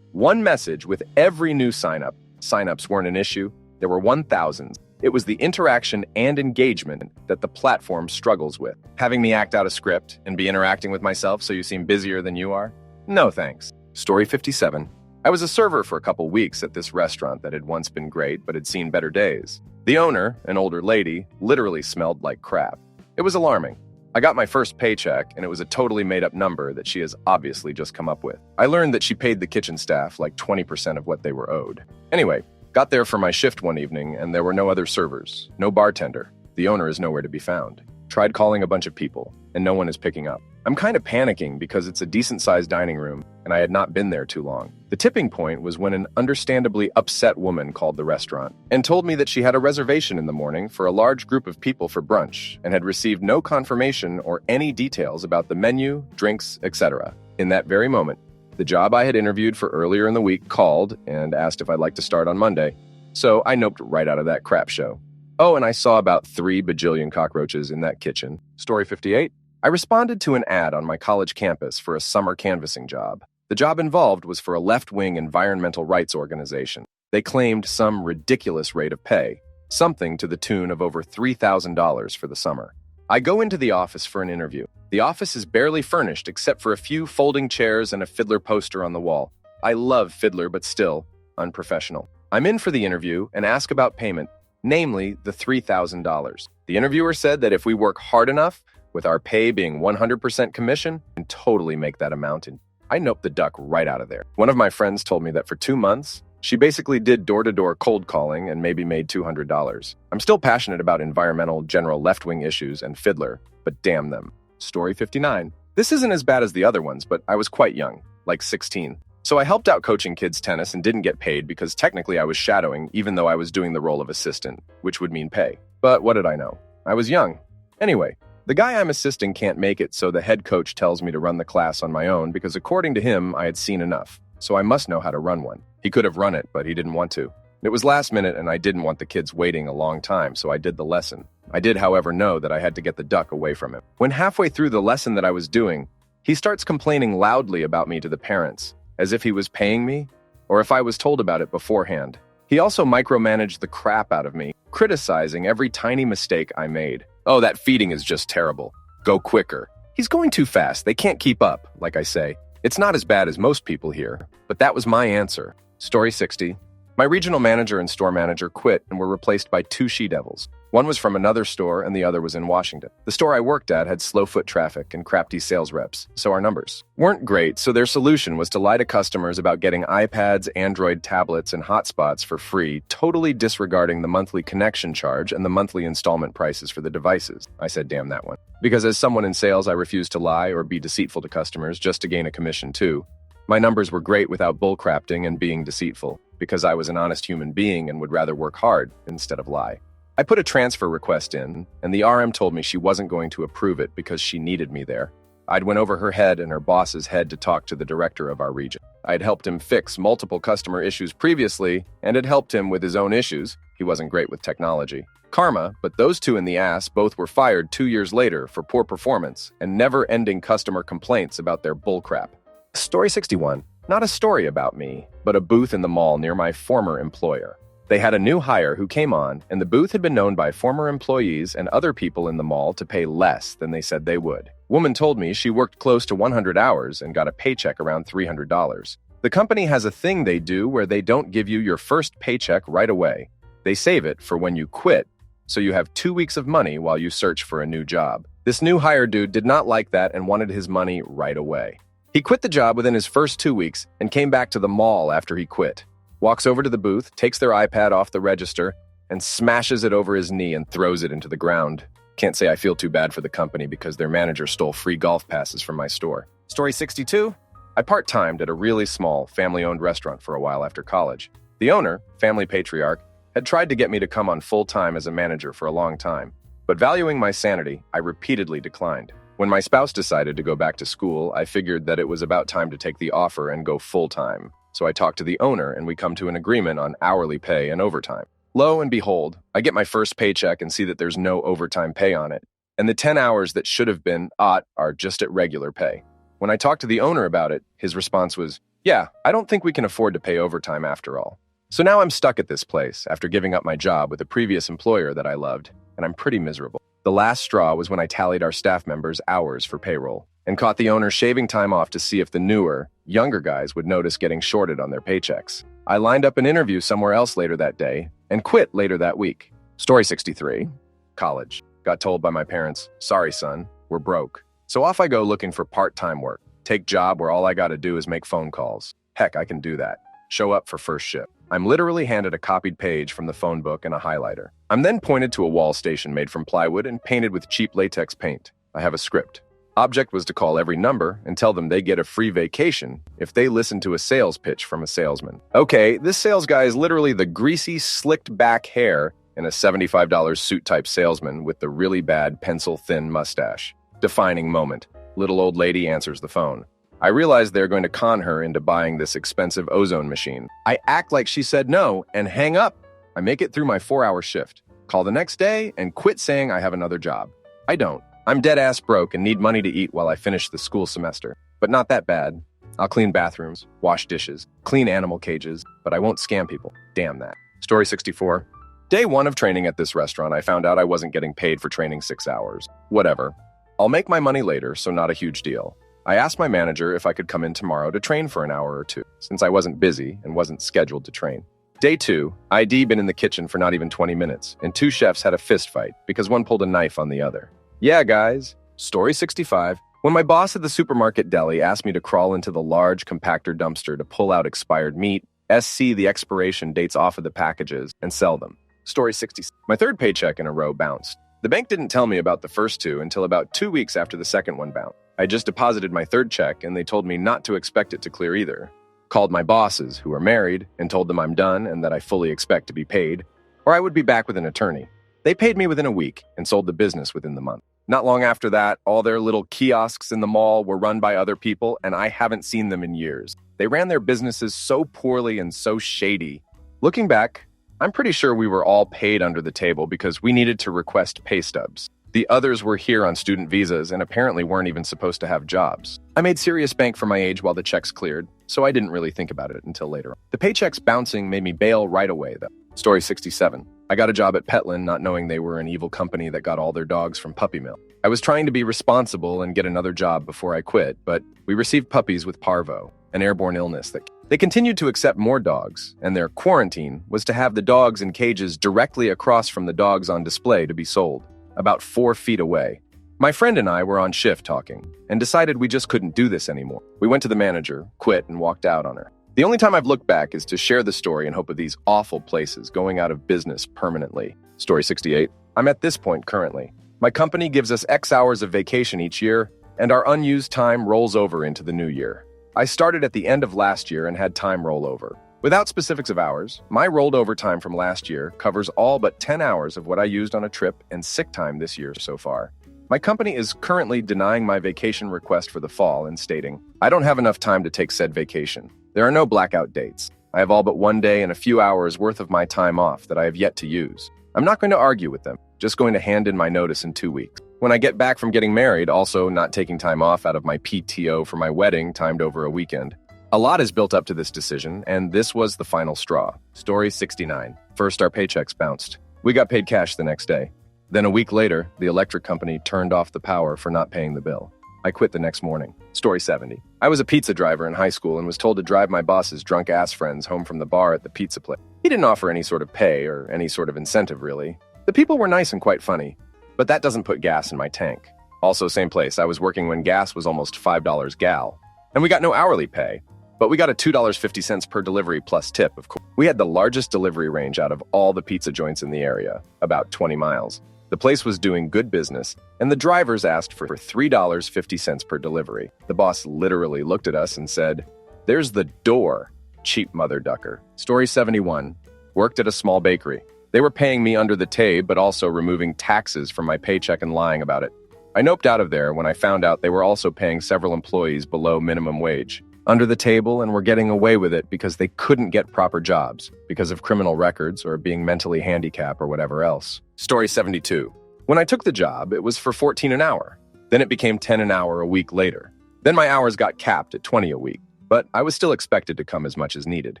one message with every new sign-up. Sign-ups weren't an issue. There were 1,000. It was the interaction and engagement that the platform struggles with. Having me act out a script and be interacting with myself so you seem busier than you are? No thanks. Story 57. I was a server for a couple weeks at this restaurant that had once been great but had seen better days. The owner, an older lady, literally smelled like crap. It was alarming. I got my first paycheck, and it was a totally made-up number that she has obviously just come up with. I learned that she paid the kitchen staff like 20% of what they were owed. Anyway, Got there for my shift one evening, and there were no other servers, no bartender. The owner is nowhere to be found. Tried calling a bunch of people, and no one is picking up. I'm kind of panicking because it's a decent-sized dining room, and I had not been there too long. The tipping point was when an understandably upset woman called the restaurant and told me that she had a reservation in the morning for a large group of people for brunch and had received no confirmation or any details about the menu, drinks, etc. In that very moment, the job I had interviewed for earlier in the week called and asked if I'd like to start on Monday. So I noped right out of that crap show. Oh, and I saw about 3 bajillion cockroaches in that kitchen. Story 58. I responded to an ad on my college campus for a summer canvassing job. The job involved was for a left-wing environmental rights organization. They claimed some ridiculous rate of pay, something to the tune of over $3,000 for the summer. I go into the office for an interview. The office is barely furnished except for a few folding chairs and a Fiddler poster on the wall. I love Fiddler, but still, unprofessional. I'm in for the interview and ask about payment, namely the $3,000. The interviewer said that if we work hard enough, with our pay being 100% commission, and totally make that amount. And I noped the duck right out of there. One of my friends told me that for 2 months, she basically did door-to-door cold calling and maybe made $200. I'm still passionate about environmental, general left-wing issues and Fiddler, but damn them. Story 59. This isn't as bad as the other ones, but I was quite young, like 16. So I helped out coaching kids tennis and didn't get paid because technically I was shadowing even though I was doing the role of assistant, which would mean pay. But what did I know? I was young. Anyway, the guy I'm assisting can't make it, so the head coach tells me to run the class on my own because according to him, I had seen enough, so I must know how to run one. He could have run it, but he didn't want to. It was last minute and I didn't want the kids waiting a long time, so I did the lesson. I did, however, know that I had to get the duck away from him. When halfway through the lesson that I was doing, he starts complaining loudly about me to the parents, as if he was paying me, or if I was told about it beforehand. He also micromanaged the crap out of me, criticizing every tiny mistake I made. Oh, that feeding is just terrible. Go quicker. He's going too fast. They can't keep up, like I say. It's not as bad as most people here, but that was my answer. Story 60. My regional manager and store manager quit and were replaced by 2 she-devils. One was from another store and the other was in Washington. The store I worked at had slow foot traffic and crafty sales reps, so our numbers weren't great, so their solution was to lie to customers about getting iPads, Android tablets, and hotspots for free, totally disregarding the monthly connection charge and the monthly installment prices for the devices. I said, damn that one. Because as someone in sales, I refuse to lie or be deceitful to customers just to gain a commission too. My numbers were great without bullcrafting and being deceitful, because I was an honest human being and would rather work hard instead of lie. I put a transfer request in, and the RM told me she wasn't going to approve it because she needed me there. I'd went over her head and her boss's head to talk to the director of our region. I'd helped him fix multiple customer issues previously, and had helped him with his own issues. He wasn't great with technology. Karma, but those 2 in the ass both were fired 2 years later for poor performance and never-ending customer complaints about their bullcrap. Story 61. Not a story about me, but a booth in the mall near my former employer. They had a new hire who came on, and the booth had been known by former employees and other people in the mall to pay less than they said they would. Woman told me she worked close to 100 hours and got a paycheck around $300. The company has a thing they do where they don't give you your first paycheck right away. They save it for when you quit, so you have 2 weeks of money while you search for a new job. This new hire dude did not like that and wanted his money right away. He quit the job within his first 2 weeks and came back to the mall after he quit. Walks over to the booth, takes their iPad off the register, and smashes it over his knee and throws it into the ground. Can't say I feel too bad for the company because their manager stole free golf passes from my store. Story 62. I part-timed at a really small, family-owned restaurant for a while after college. The owner, family patriarch, had tried to get me to come on full-time as a manager for a long time, but valuing my sanity, I repeatedly declined. When my spouse decided to go back to school, I figured that it was about time to take the offer and go full-time. So I talked to the owner and we come to an agreement on hourly pay and overtime. Lo and behold, I get my first paycheck and see that there's no overtime pay on it. And the 10 hours that should have been are just at regular pay. When I talked to the owner about it, his response was, yeah, I don't think we can afford to pay overtime after all. So now I'm stuck at this place after giving up my job with a previous employer that I loved, and I'm pretty miserable. The last straw was when I tallied our staff members' hours for payroll and caught the owner shaving time off to see if the newer, younger guys would notice getting shorted on their paychecks. I lined up an interview somewhere else later that day and quit later that week. Story 63. College. Got told by my parents, sorry son, we're broke. So off I go looking for part-time work. Take job where all I gotta do is make phone calls. Heck, I can do that. Show up for first shift. I'm literally handed a copied page from the phone book and a highlighter. I'm then pointed to a wall station made from plywood and painted with cheap latex paint. I have a script. Object was to call every number and tell them they get a free vacation if they listen to a sales pitch from a salesman. Okay, this sales guy is literally the greasy, slicked back hair in a $75 suit-type salesman with the really bad pencil-thin mustache. Defining moment. Little old lady answers the phone. I realize they're going to con her into buying this expensive ozone machine. I act like she said no and hang up. I make it through my 4-hour shift, call the next day, and quit saying I have another job. I don't. I'm dead-ass broke and need money to eat while I finish the school semester. But not that bad. I'll clean bathrooms, wash dishes, clean animal cages, but I won't scam people. Damn that. Story 64. Day 1 of training at this restaurant, I found out I wasn't getting paid for training 6 hours. Whatever. I'll make my money later, so not a huge deal. I asked my manager if I could come in tomorrow to train for an hour or two, since I wasn't busy and wasn't scheduled to train. Day 2, ID been in the kitchen for not even 20 minutes, and 2 chefs had a fist fight because one pulled a knife on the other. Yeah, guys. Story 65. When my boss at the supermarket deli asked me to crawl into the large compactor dumpster to pull out expired meat, SC the expiration dates off of the packages, and sell them. Story 66. My 3rd paycheck in a row bounced. The bank didn't tell me about the first 2 until about 2 weeks after the second one bounced. I just deposited my 3rd check, and they told me not to expect it to clear either. Called my bosses, who are married, and told them I'm done and that I fully expect to be paid, or I would be back with an attorney. They paid me within a week and sold the business within the month. Not long after that, all their little kiosks in the mall were run by other people, and I haven't seen them in years. They ran their businesses so poorly and so shady. Looking back, I'm pretty sure we were all paid under the table because we needed to request pay stubs. The others were here on student visas and apparently weren't even supposed to have jobs. I made serious bank for my age while the checks cleared, so I didn't really think about it until later on. The paychecks bouncing made me bail right away, though. Story 67. I got a job at Petland not knowing they were an evil company that got all their dogs from puppy mill. I was trying to be responsible and get another job before I quit, but we received puppies with parvo, an airborne illness that they continued to accept more dogs, and their quarantine was to have the dogs in cages directly across from the dogs on display to be sold, about 4 feet away. My friend and I were on shift talking, and decided we just couldn't do this anymore. We went to the manager, quit, and walked out on her. The only time I've looked back is to share the story in hope of these awful places going out of business permanently. Story 68. I'm at this point currently. My company gives us X hours of vacation each year, and our unused time rolls over into the new year. I started at the end of last year and had time roll over. Without specifics of hours, my rolled over time from last year covers all but 10 hours of what I used on a trip and sick time this year so far. My company is currently denying my vacation request for the fall and stating, I don't have enough time to take said vacation. There are no blackout dates. I have all but 1 day and a few hours worth of my time off that I have yet to use. I'm not going to argue with them, just going to hand in my notice in 2 weeks. When I get back from getting married, also not taking time off out of my PTO for my wedding timed over a weekend. A lot is built up to this decision, and this was the final straw. Story 69. First, our paychecks bounced. We got paid cash the next day. Then a week later, the electric company turned off the power for not paying the bill. I quit the next morning. Story 70. I was a pizza driver in high school and was told to drive my boss's drunk-ass friends home from the bar at the pizza place. He didn't offer any sort of pay or any sort of incentive, really. The people were nice and quite funny, but that doesn't put gas in my tank. Also, same place. I was working when gas was almost $5 gal. And we got no hourly pay, but we got a $2.50 per delivery plus tip, of course. We had the largest delivery range out of all the pizza joints in the area, about 20 miles. The place was doing good business, and the drivers asked for $3.50 per delivery. The boss literally looked at us and said, "There's the door, cheap mother ducker." Story 71. Worked at a small bakery. They were paying me under the tab, but also removing taxes from my paycheck and lying about it. I noped out of there when I found out they were also paying several employees below minimum wage, under the table, and were getting away with it because they couldn't get proper jobs, because of criminal records or being mentally handicapped or whatever else. Story 72. When I took the job, it was for $14 an hour. Then it became $10 an hour a week later. Then my hours got capped at $20 a week, but I was still expected to come as much as needed.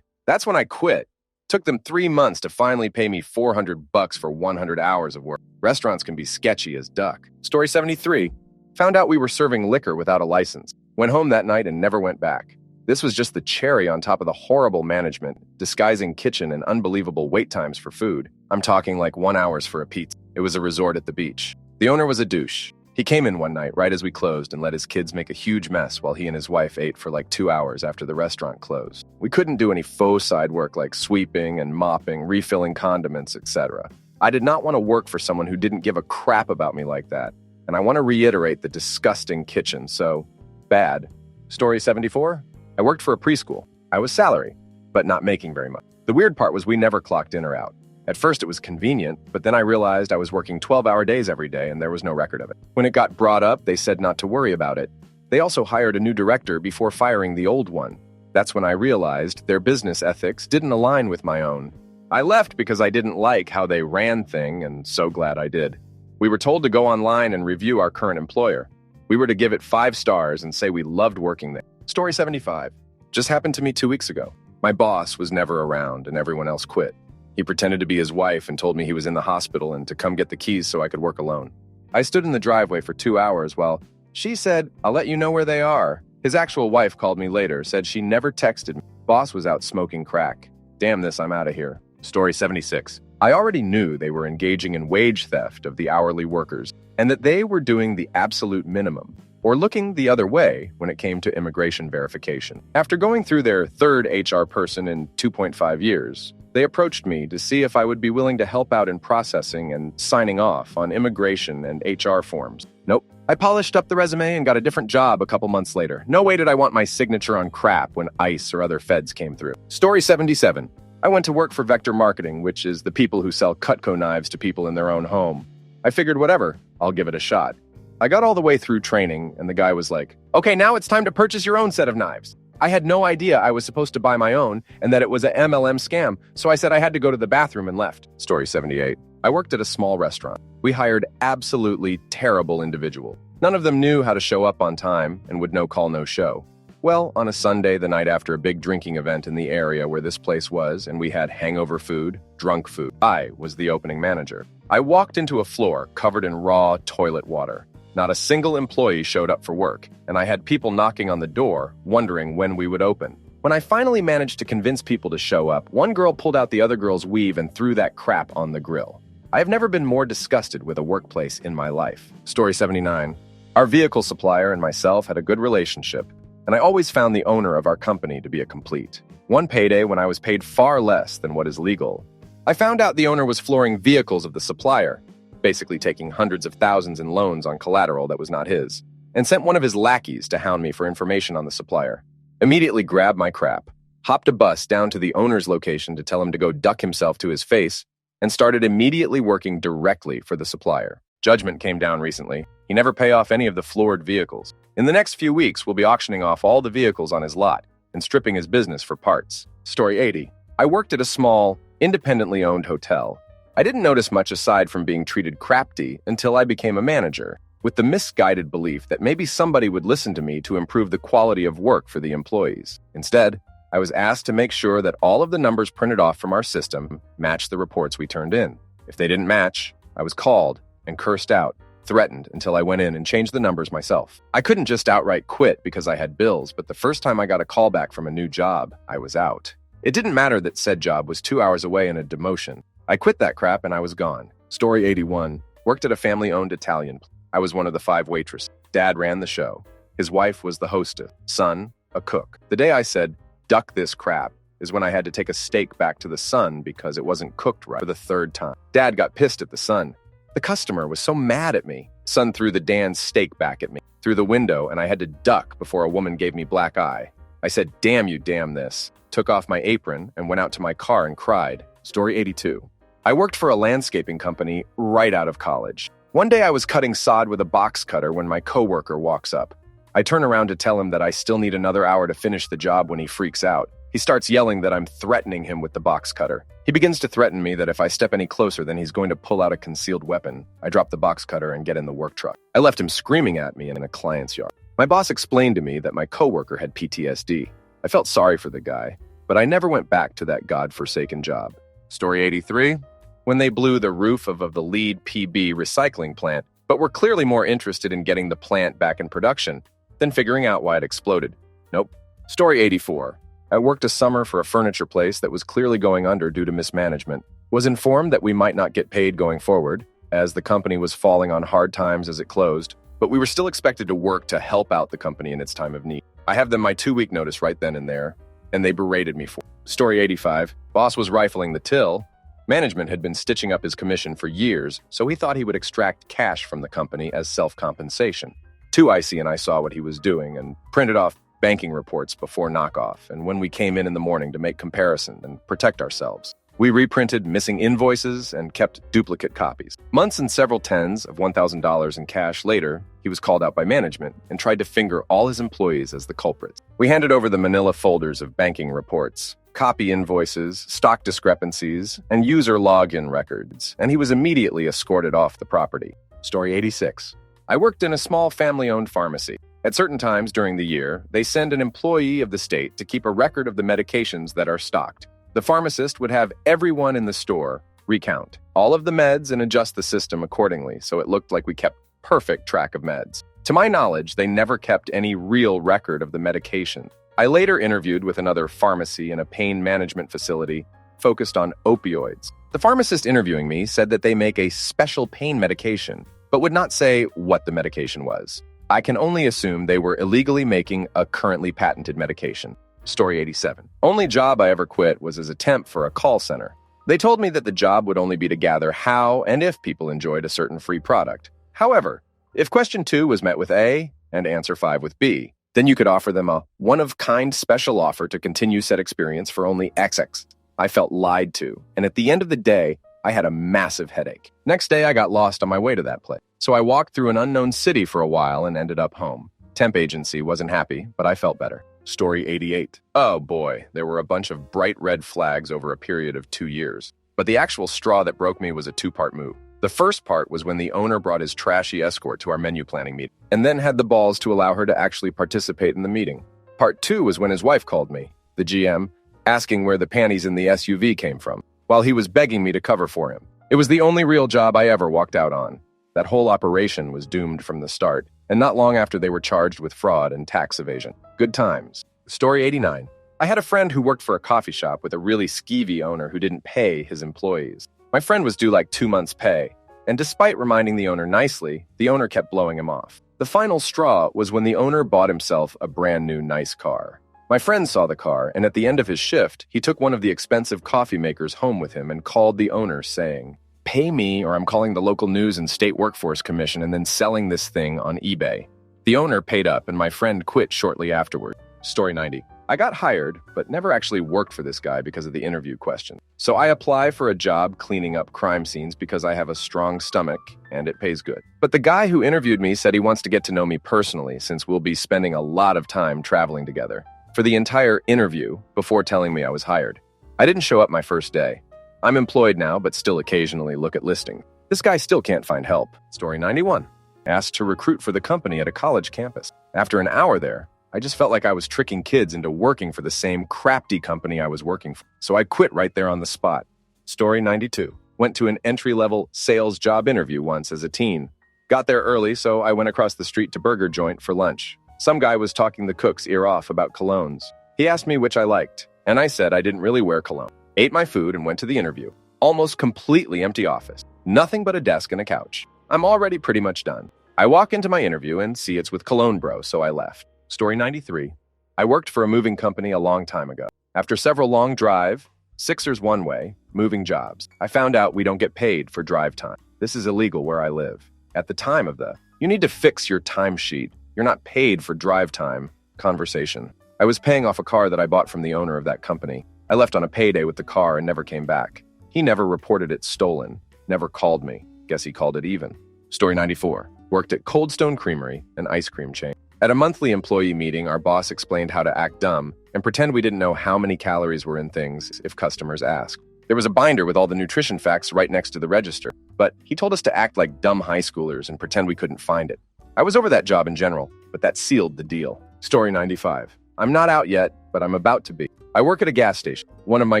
That's when I quit. Took them 3 months to finally pay me $400 for 100 hours of work. Restaurants can be sketchy as duck. Story 73. Found out we were serving liquor without a license. Went home that night and never went back. This was just the cherry on top of the horrible management, disguising kitchen and unbelievable wait times for food. I'm talking like 1 hour for a pizza. It was a resort at the beach. The owner was a douche. He came in one night right as we closed and let his kids make a huge mess while he and his wife ate for like 2 hours after the restaurant closed. We couldn't do any faux side work like sweeping and mopping, refilling condiments, etc. I did not want to work for someone who didn't give a crap about me like that. And I want to reiterate the disgusting kitchen, so bad. Story 74. I worked for a preschool. I was salary, but not making very much. The weird part was we never clocked in or out. At first it was convenient, but then I realized I was working 12-hour days every day and there was no record of it. When it got brought up, they said not to worry about it. They also hired a new director before firing the old one. That's when I realized their business ethics didn't align with my own. I left because I didn't like how they ran things, and so glad I did. We were told to go online and review our current employer. We were to give it 5 stars and say we loved working there. Story 75. Just happened to me 2 weeks ago. My boss was never around and everyone else quit. He pretended to be his wife and told me he was in the hospital and to come get the keys so I could work alone. I stood in the driveway for 2 hours while she said, "I'll let you know where they are." His actual wife called me later, said she never texted me. Boss was out smoking crack. Damn this, I'm out of here. Story 76. I already knew they were engaging in wage theft of the hourly workers and that they were doing the absolute minimum, or looking the other way when it came to immigration verification. After going through their third HR person in 2.5 years, they approached me to see if I would be willing to help out in processing and signing off on immigration and HR forms. Nope. I polished up the resume and got a different job a couple months later. No way did I want my signature on crap when ICE or other feds came through. Story 77. I went to work for Vector Marketing, which is the people who sell Cutco knives to people in their own home. I figured whatever, I'll give it a shot. I got all the way through training and the guy was like, "Okay, now it's time to purchase your own set of knives." I had no idea I was supposed to buy my own and that it was a MLM scam, so I said I had to go to the bathroom and left. Story 78. I worked at a small restaurant. We hired absolutely terrible individuals. None of them knew how to show up on time and would no call, no show. Well, on a Sunday, the night after a big drinking event in the area where this place was, and we had hangover food, drunk food, I was the opening manager. I walked into a floor covered in raw toilet water. Not a single employee showed up for work, and I had people knocking on the door, wondering when we would open. When I finally managed to convince people to show up, one girl pulled out the other girl's weave and threw that crap on the grill. I have never been more disgusted with a workplace in my life. Story 79. Our vehicle supplier and myself had a good relationship, and I always found the owner of our company to be a complete. One payday when I was paid far less than what is legal, I found out the owner was flooring vehicles of the supplier, basically taking hundreds of thousands in loans on collateral that was not his, and sent one of his lackeys to hound me for information on the supplier. Immediately grabbed my crap, hopped a bus down to the owner's location to tell him to go duck himself to his face, and started immediately working directly for the supplier. Judgment came down recently. He never pay off any of the floored vehicles. In the next few weeks, we'll be auctioning off all the vehicles on his lot and stripping his business for parts. Story 80. I worked at a small, independently owned hotel. I didn't notice much aside from being treated crapty until I became a manager, with the misguided belief that maybe somebody would listen to me to improve the quality of work for the employees. Instead, I was asked to make sure that all of the numbers printed off from our system matched the reports we turned in. If they didn't match, I was called and cursed out, threatened until I went in and changed the numbers myself. I couldn't just outright quit because I had bills, but the first time I got a call back from a new job, I was out. It didn't matter that said job was 2 hours away in a demotion. I quit that crap and I was gone. Story 81. Worked at a family-owned Italian. I was one of the 5 waitresses. Dad ran the show. His wife was the hostess. Son, a cook. The day I said, "Duck this crap," is when I had to take a steak back to the son because it wasn't cooked right for the 3rd time. Dad got pissed at the son. The customer was so mad at me. Son threw the Dan's steak back at me through the window and I had to duck before a woman gave me black eye. I said, "Damn you, damn this," took off my apron and went out to my car and cried. Story 82. I worked for a landscaping company right out of college. One day I was cutting sod with a box cutter when my coworker walks up. I turn around to tell him that I still need another hour to finish the job when he freaks out. He starts yelling that I'm threatening him with the box cutter. He begins to threaten me that if I step any closer, then he's going to pull out a concealed weapon. I drop the box cutter and get in the work truck. I left him screaming at me in a client's yard. My boss explained to me that my coworker had PTSD. I felt sorry for the guy, but I never went back to that godforsaken job. Story 83. When they blew the roof of the lead PB recycling plant, but were clearly more interested in getting the plant back in production than figuring out why it exploded. Nope. Story 84. I worked a summer for a furniture place that was clearly going under due to mismanagement. Was informed that we might not get paid going forward, as the company was falling on hard times as it closed. but we were still expected to work to help out the company in its time of need. I have them my 2-week notice right then and there, and they berated me for it. Story 85. Boss was rifling the till. Management had been stitching up his commission for years, so he thought he would extract cash from the company as self-compensation. Too icy and I saw what he was doing and printed off banking reports before knockoff, and when we came in the morning to make comparison and protect ourselves. We reprinted missing invoices and kept duplicate copies. Months and several tens of $1,000 in cash later, he was called out by management and tried to finger all his employees as the culprits. We handed over the manila folders of banking reports, copy invoices, stock discrepancies, and user login records, and he was immediately escorted off the property. Story 86. I worked in a small family-owned pharmacy. At certain times during the year, they send an employee of the state to keep a record of the medications that are stocked. The pharmacist would have everyone in the store recount all of the meds and adjust the system accordingly, so it looked like we kept perfect track of meds. To my knowledge, they never kept any real record of the medication. I later interviewed with another pharmacy in a pain management facility focused on opioids. The pharmacist interviewing me said that they make a special pain medication, but would not say what the medication was. I can only assume they were illegally making a currently patented medication. Story 87. Only job I ever quit was as a temp for a call center. They told me that the job would only be to gather how and if people enjoyed a certain free product. However, if question 2 was met with A and answer 5 with B, then you could offer them a one-of-kind special offer to continue said experience for only XX. I felt lied to, and at the end of the day, I had a massive headache. Next day, I got lost on my way to that place. So I walked through an unknown city for a while and ended up home. Temp agency wasn't happy, but I felt better. Story 88. Oh boy, there were a bunch of bright red flags over a period of 2 years. But the actual straw that broke me was a 2-part move. The first part was when the owner brought his trashy escort to our menu planning meeting, and then had the balls to allow her to actually participate in the meeting. Part 2 was when his wife called me, the GM, asking where the panties in the SUV came from, while he was begging me to cover for him. It was the only real job I ever walked out on. That whole operation was doomed from the start, and not long after they were charged with fraud and tax evasion. Good times. Story 89. I had a friend who worked for a coffee shop with a really skeevy owner who didn't pay his employees. My friend was due like 2 months' pay, and despite reminding the owner nicely, the owner kept blowing him off. The final straw was when the owner bought himself a brand new nice car. My friend saw the car, and at the end of his shift, he took one of the expensive coffee makers home with him and called the owner saying, "Pay me or I'm calling the local news and state workforce commission and then selling this thing on eBay." The owner paid up and my friend quit shortly afterward. Story 90. I got hired, but never actually worked for this guy because of the interview question. So I apply for a job cleaning up crime scenes because I have a strong stomach and it pays good. But the guy who interviewed me said he wants to get to know me personally since we'll be spending a lot of time traveling together for the entire interview before telling me I was hired. I didn't show up my first day. I'm employed now, but still occasionally look at listings. This guy still can't find help. Story 91. Asked to recruit for the company at a college campus. After an hour there, I just felt like I was tricking kids into working for the same crafty company I was working for. So I quit right there on the spot. Story 92. Went to an entry-level sales job interview once as a teen. Got there early, so I went across the street to Burger Joint for lunch. Some guy was talking the cook's ear off about colognes. He asked me which I liked, and I said I didn't really wear cologne. Ate my food and went to the interview. Almost completely empty office. Nothing but a desk and a couch. I'm already pretty much done. I walk into my interview and see it's with Cologne Bro, so I left. Story 93. I worked for a moving company a long time ago. After several long drive, Sixers one-way, moving jobs, I found out we don't get paid for drive time. This is illegal where I live. At the time of you need to fix your timesheet. You're not paid for drive time conversation. I was paying off a car that I bought from the owner of that company. I left on a payday with the car and never came back. He never reported it stolen, never called me. Guess he called it even. Story 94. Worked at Cold Stone Creamery, an ice cream chain. At a monthly employee meeting, our boss explained how to act dumb and pretend we didn't know how many calories were in things if customers asked. There was a binder with all the nutrition facts right next to the register, but he told us to act like dumb high schoolers and pretend we couldn't find it. I was over that job in general, but that sealed the deal. Story 95. I'm not out yet, but I'm about to be. I work at a gas station. One of my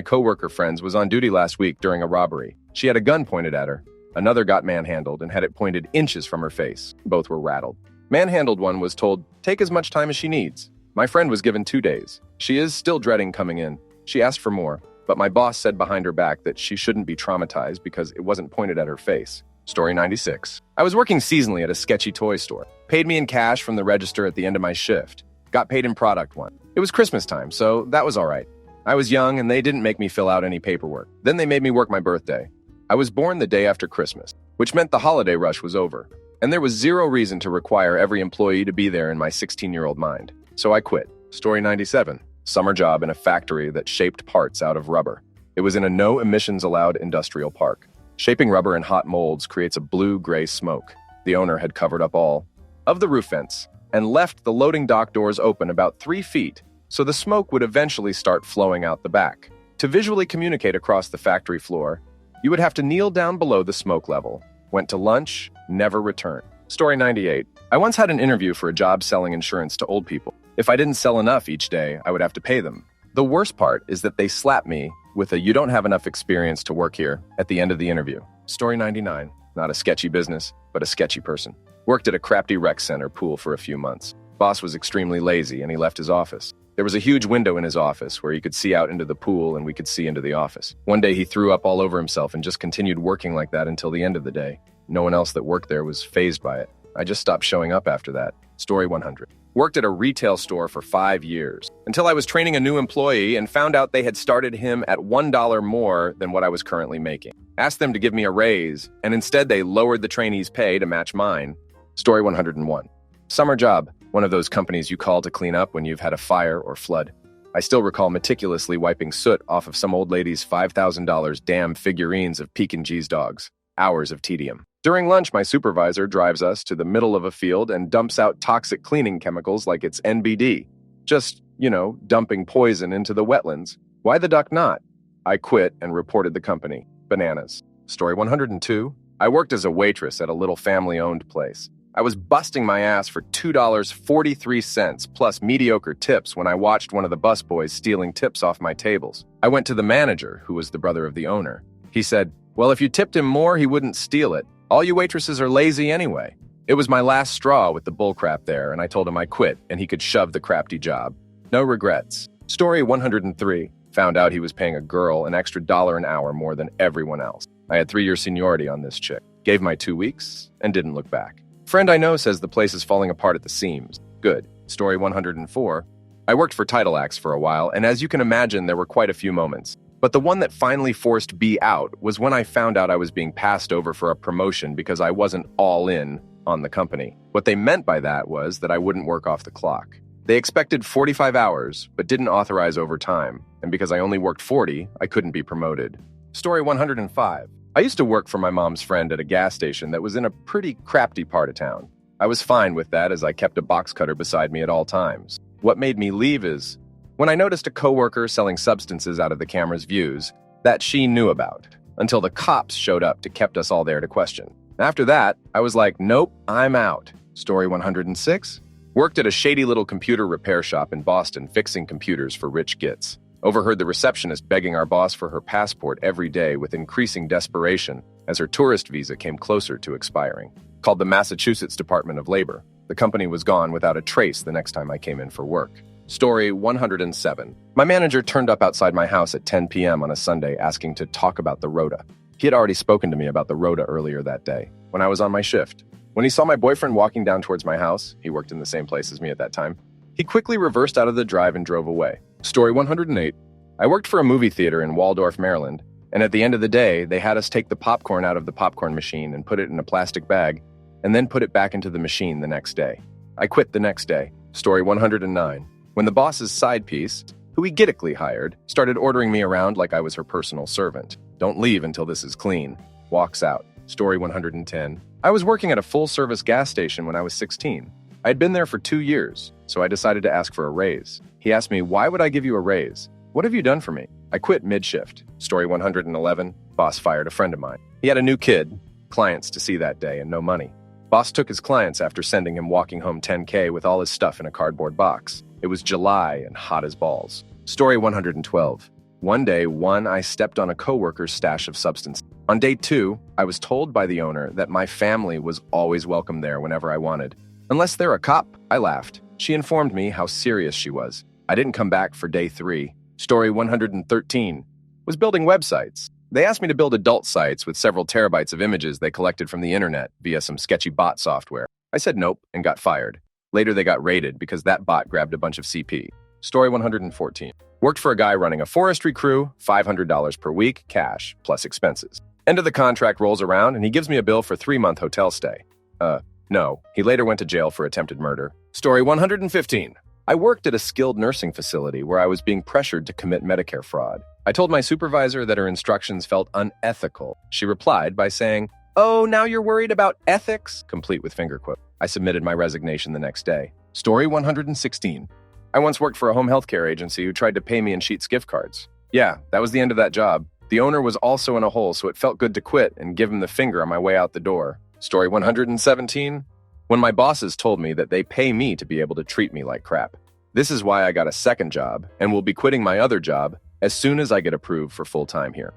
coworker friends was on duty last week during a robbery. She had a gun pointed at her. Another got manhandled and had it pointed inches from her face. Both were rattled. Manhandled one was told, take as much time as she needs. My friend was given 2 days. She is still dreading coming in. She asked for more, but my boss said behind her back that she shouldn't be traumatized because it wasn't pointed at her face. Story 96. I was working seasonally at a sketchy toy store. Paid me in cash from the register at the end of my shift. Got paid in product one. It was Christmas time, so that was all right. I was young and they didn't make me fill out any paperwork. Then they made me work my birthday. I was born the day after Christmas, which meant the holiday rush was over. And there was zero reason to require every employee to be there in my 16-year-old mind. So I quit. Story 97. Summer job in a factory that shaped parts out of rubber. It was in a no emissions allowed industrial park. Shaping rubber in hot molds creates a blue-gray smoke. The owner had covered up all of the roof vents and left the loading dock doors open about 3 feet, so the smoke would eventually start flowing out the back. To visually communicate across the factory floor, you would have to kneel down below the smoke level. Went to lunch, never returned. Story 98. I once had an interview for a job selling insurance to old people. If I didn't sell enough each day, I would have to pay them. The worst part is that they slapped me with a "you don't have enough experience to work here" at the end of the interview. Story 99. Not a sketchy business, but a sketchy person. Worked at a crafty rec center pool for a few months. Boss was extremely lazy and he left his office. There was a huge window in his office where he could see out into the pool and we could see into the office. One day he threw up all over himself and just continued working like that until the end of the day. No one else that worked there was fazed by it. I just stopped showing up after that. Story 100. Worked at a retail store for 5 years until I was training a new employee and found out they had started him at $1 more than what I was currently making. Asked them to give me a raise, and instead they lowered the trainee's pay to match mine. Story 101. Summer job. One of those companies you call to clean up when you've had a fire or flood. I still recall meticulously wiping soot off of some old lady's $5,000 damn figurines of Pekingese dogs. Hours of tedium. During lunch, my supervisor drives us to the middle of a field and dumps out toxic cleaning chemicals like it's NBD. Just, dumping poison into the wetlands. Why the duck not? I quit and reported the company. Bananas. Story 102. I worked as a waitress at a little family-owned place. I was busting my ass for $2.43 plus mediocre tips when I watched one of the busboys stealing tips off my tables. I went to the manager, who was the brother of the owner. He said, "Well, if you tipped him more, he wouldn't steal it. All you waitresses are lazy anyway." It was my last straw with the bullcrap there, and I told him I quit and he could shove the crafty job. No regrets. Story 103. Found out he was paying a girl an extra $1 an hour more than everyone else. I had 3-year seniority on this chick. Gave my 2 weeks and didn't look back. Friend I know says the place is falling apart at the seams. Good. Story 104. I worked for Title Acts for a while, and as you can imagine, there were quite a few moments. But the one that finally forced B out was when I found out I was being passed over for a promotion because I wasn't all in on the company. What they meant by that was that I wouldn't work off the clock. They expected 45 hours, but didn't authorize overtime, and because I only worked 40, I couldn't be promoted. Story 105. I used to work for my mom's friend at a gas station that was in a pretty crafty part of town. I was fine with that as I kept a box cutter beside me at all times. What made me leave is when I noticed a coworker selling substances out of the camera's views that she knew about, until the cops showed up to kept us all there to question. After that, I was like, nope, I'm out. Story 106. Worked at a shady little computer repair shop in Boston fixing computers for rich gits. Overheard the receptionist begging our boss for her passport every day with increasing desperation as her tourist visa came closer to expiring. Called the Massachusetts Department of Labor. The company was gone without a trace the next time I came in for work. Story 107. My manager turned up outside my house at 10 p.m. on a Sunday asking to talk about the rota. He had already spoken to me about the rota earlier that day, when I was on my shift. When he saw my boyfriend walking down towards my house, he worked in the same place as me at that time, he quickly reversed out of the drive and drove away. Story 108. I worked for a movie theater in Waldorf, Maryland, and at the end of the day, they had us take the popcorn out of the popcorn machine and put it in a plastic bag, and then put it back into the machine the next day. I quit the next day. Story 109. When the boss's side piece, who he gidically hired, started ordering me around like I was her personal servant. Don't leave until this is clean. Walks out. Story 110. I was working at a full-service gas station when I was 16. I had been there for 2 years, so I decided to ask for a raise. He asked me, "Why would I give you a raise? What have you done for me?" I quit mid-shift. Story 111. Boss fired a friend of mine. He had a new kid, clients to see that day, and no money. Boss took his clients after sending him walking home 10K with all his stuff in a cardboard box. It was July and hot as balls. Story 112. One day, I stepped on a coworker's stash of substance. On day 2, I was told by the owner that my family was always welcome there whenever I wanted. Unless they're a cop, I laughed. She informed me how serious she was. I didn't come back for day 3. Story 113 was building websites. They asked me to build adult sites with several terabytes of images they collected from the internet via some sketchy bot software. I said nope and got fired. Later, they got raided because that bot grabbed a bunch of CP. Story 114. Worked for a guy running a forestry crew, $500 per week, cash, plus expenses. End of the contract rolls around and he gives me a bill for 3-month hotel stay. No. He later went to jail for attempted murder. Story 115. I worked at a skilled nursing facility where I was being pressured to commit Medicare fraud. I told my supervisor that her instructions felt unethical. She replied by saying, "Oh, now you're worried about ethics?" complete with finger quote. I submitted my resignation the next day. Story 116. I once worked for a home healthcare agency who tried to pay me in Sheetz gift cards. Yeah, that was the end of that job. The owner was also in a hole, so it felt good to quit and give him the finger on my way out the door. Story 117. When my bosses told me that they pay me to be able to treat me like crap. This is why I got a second job and will be quitting my other job as soon as I get approved for full-time here.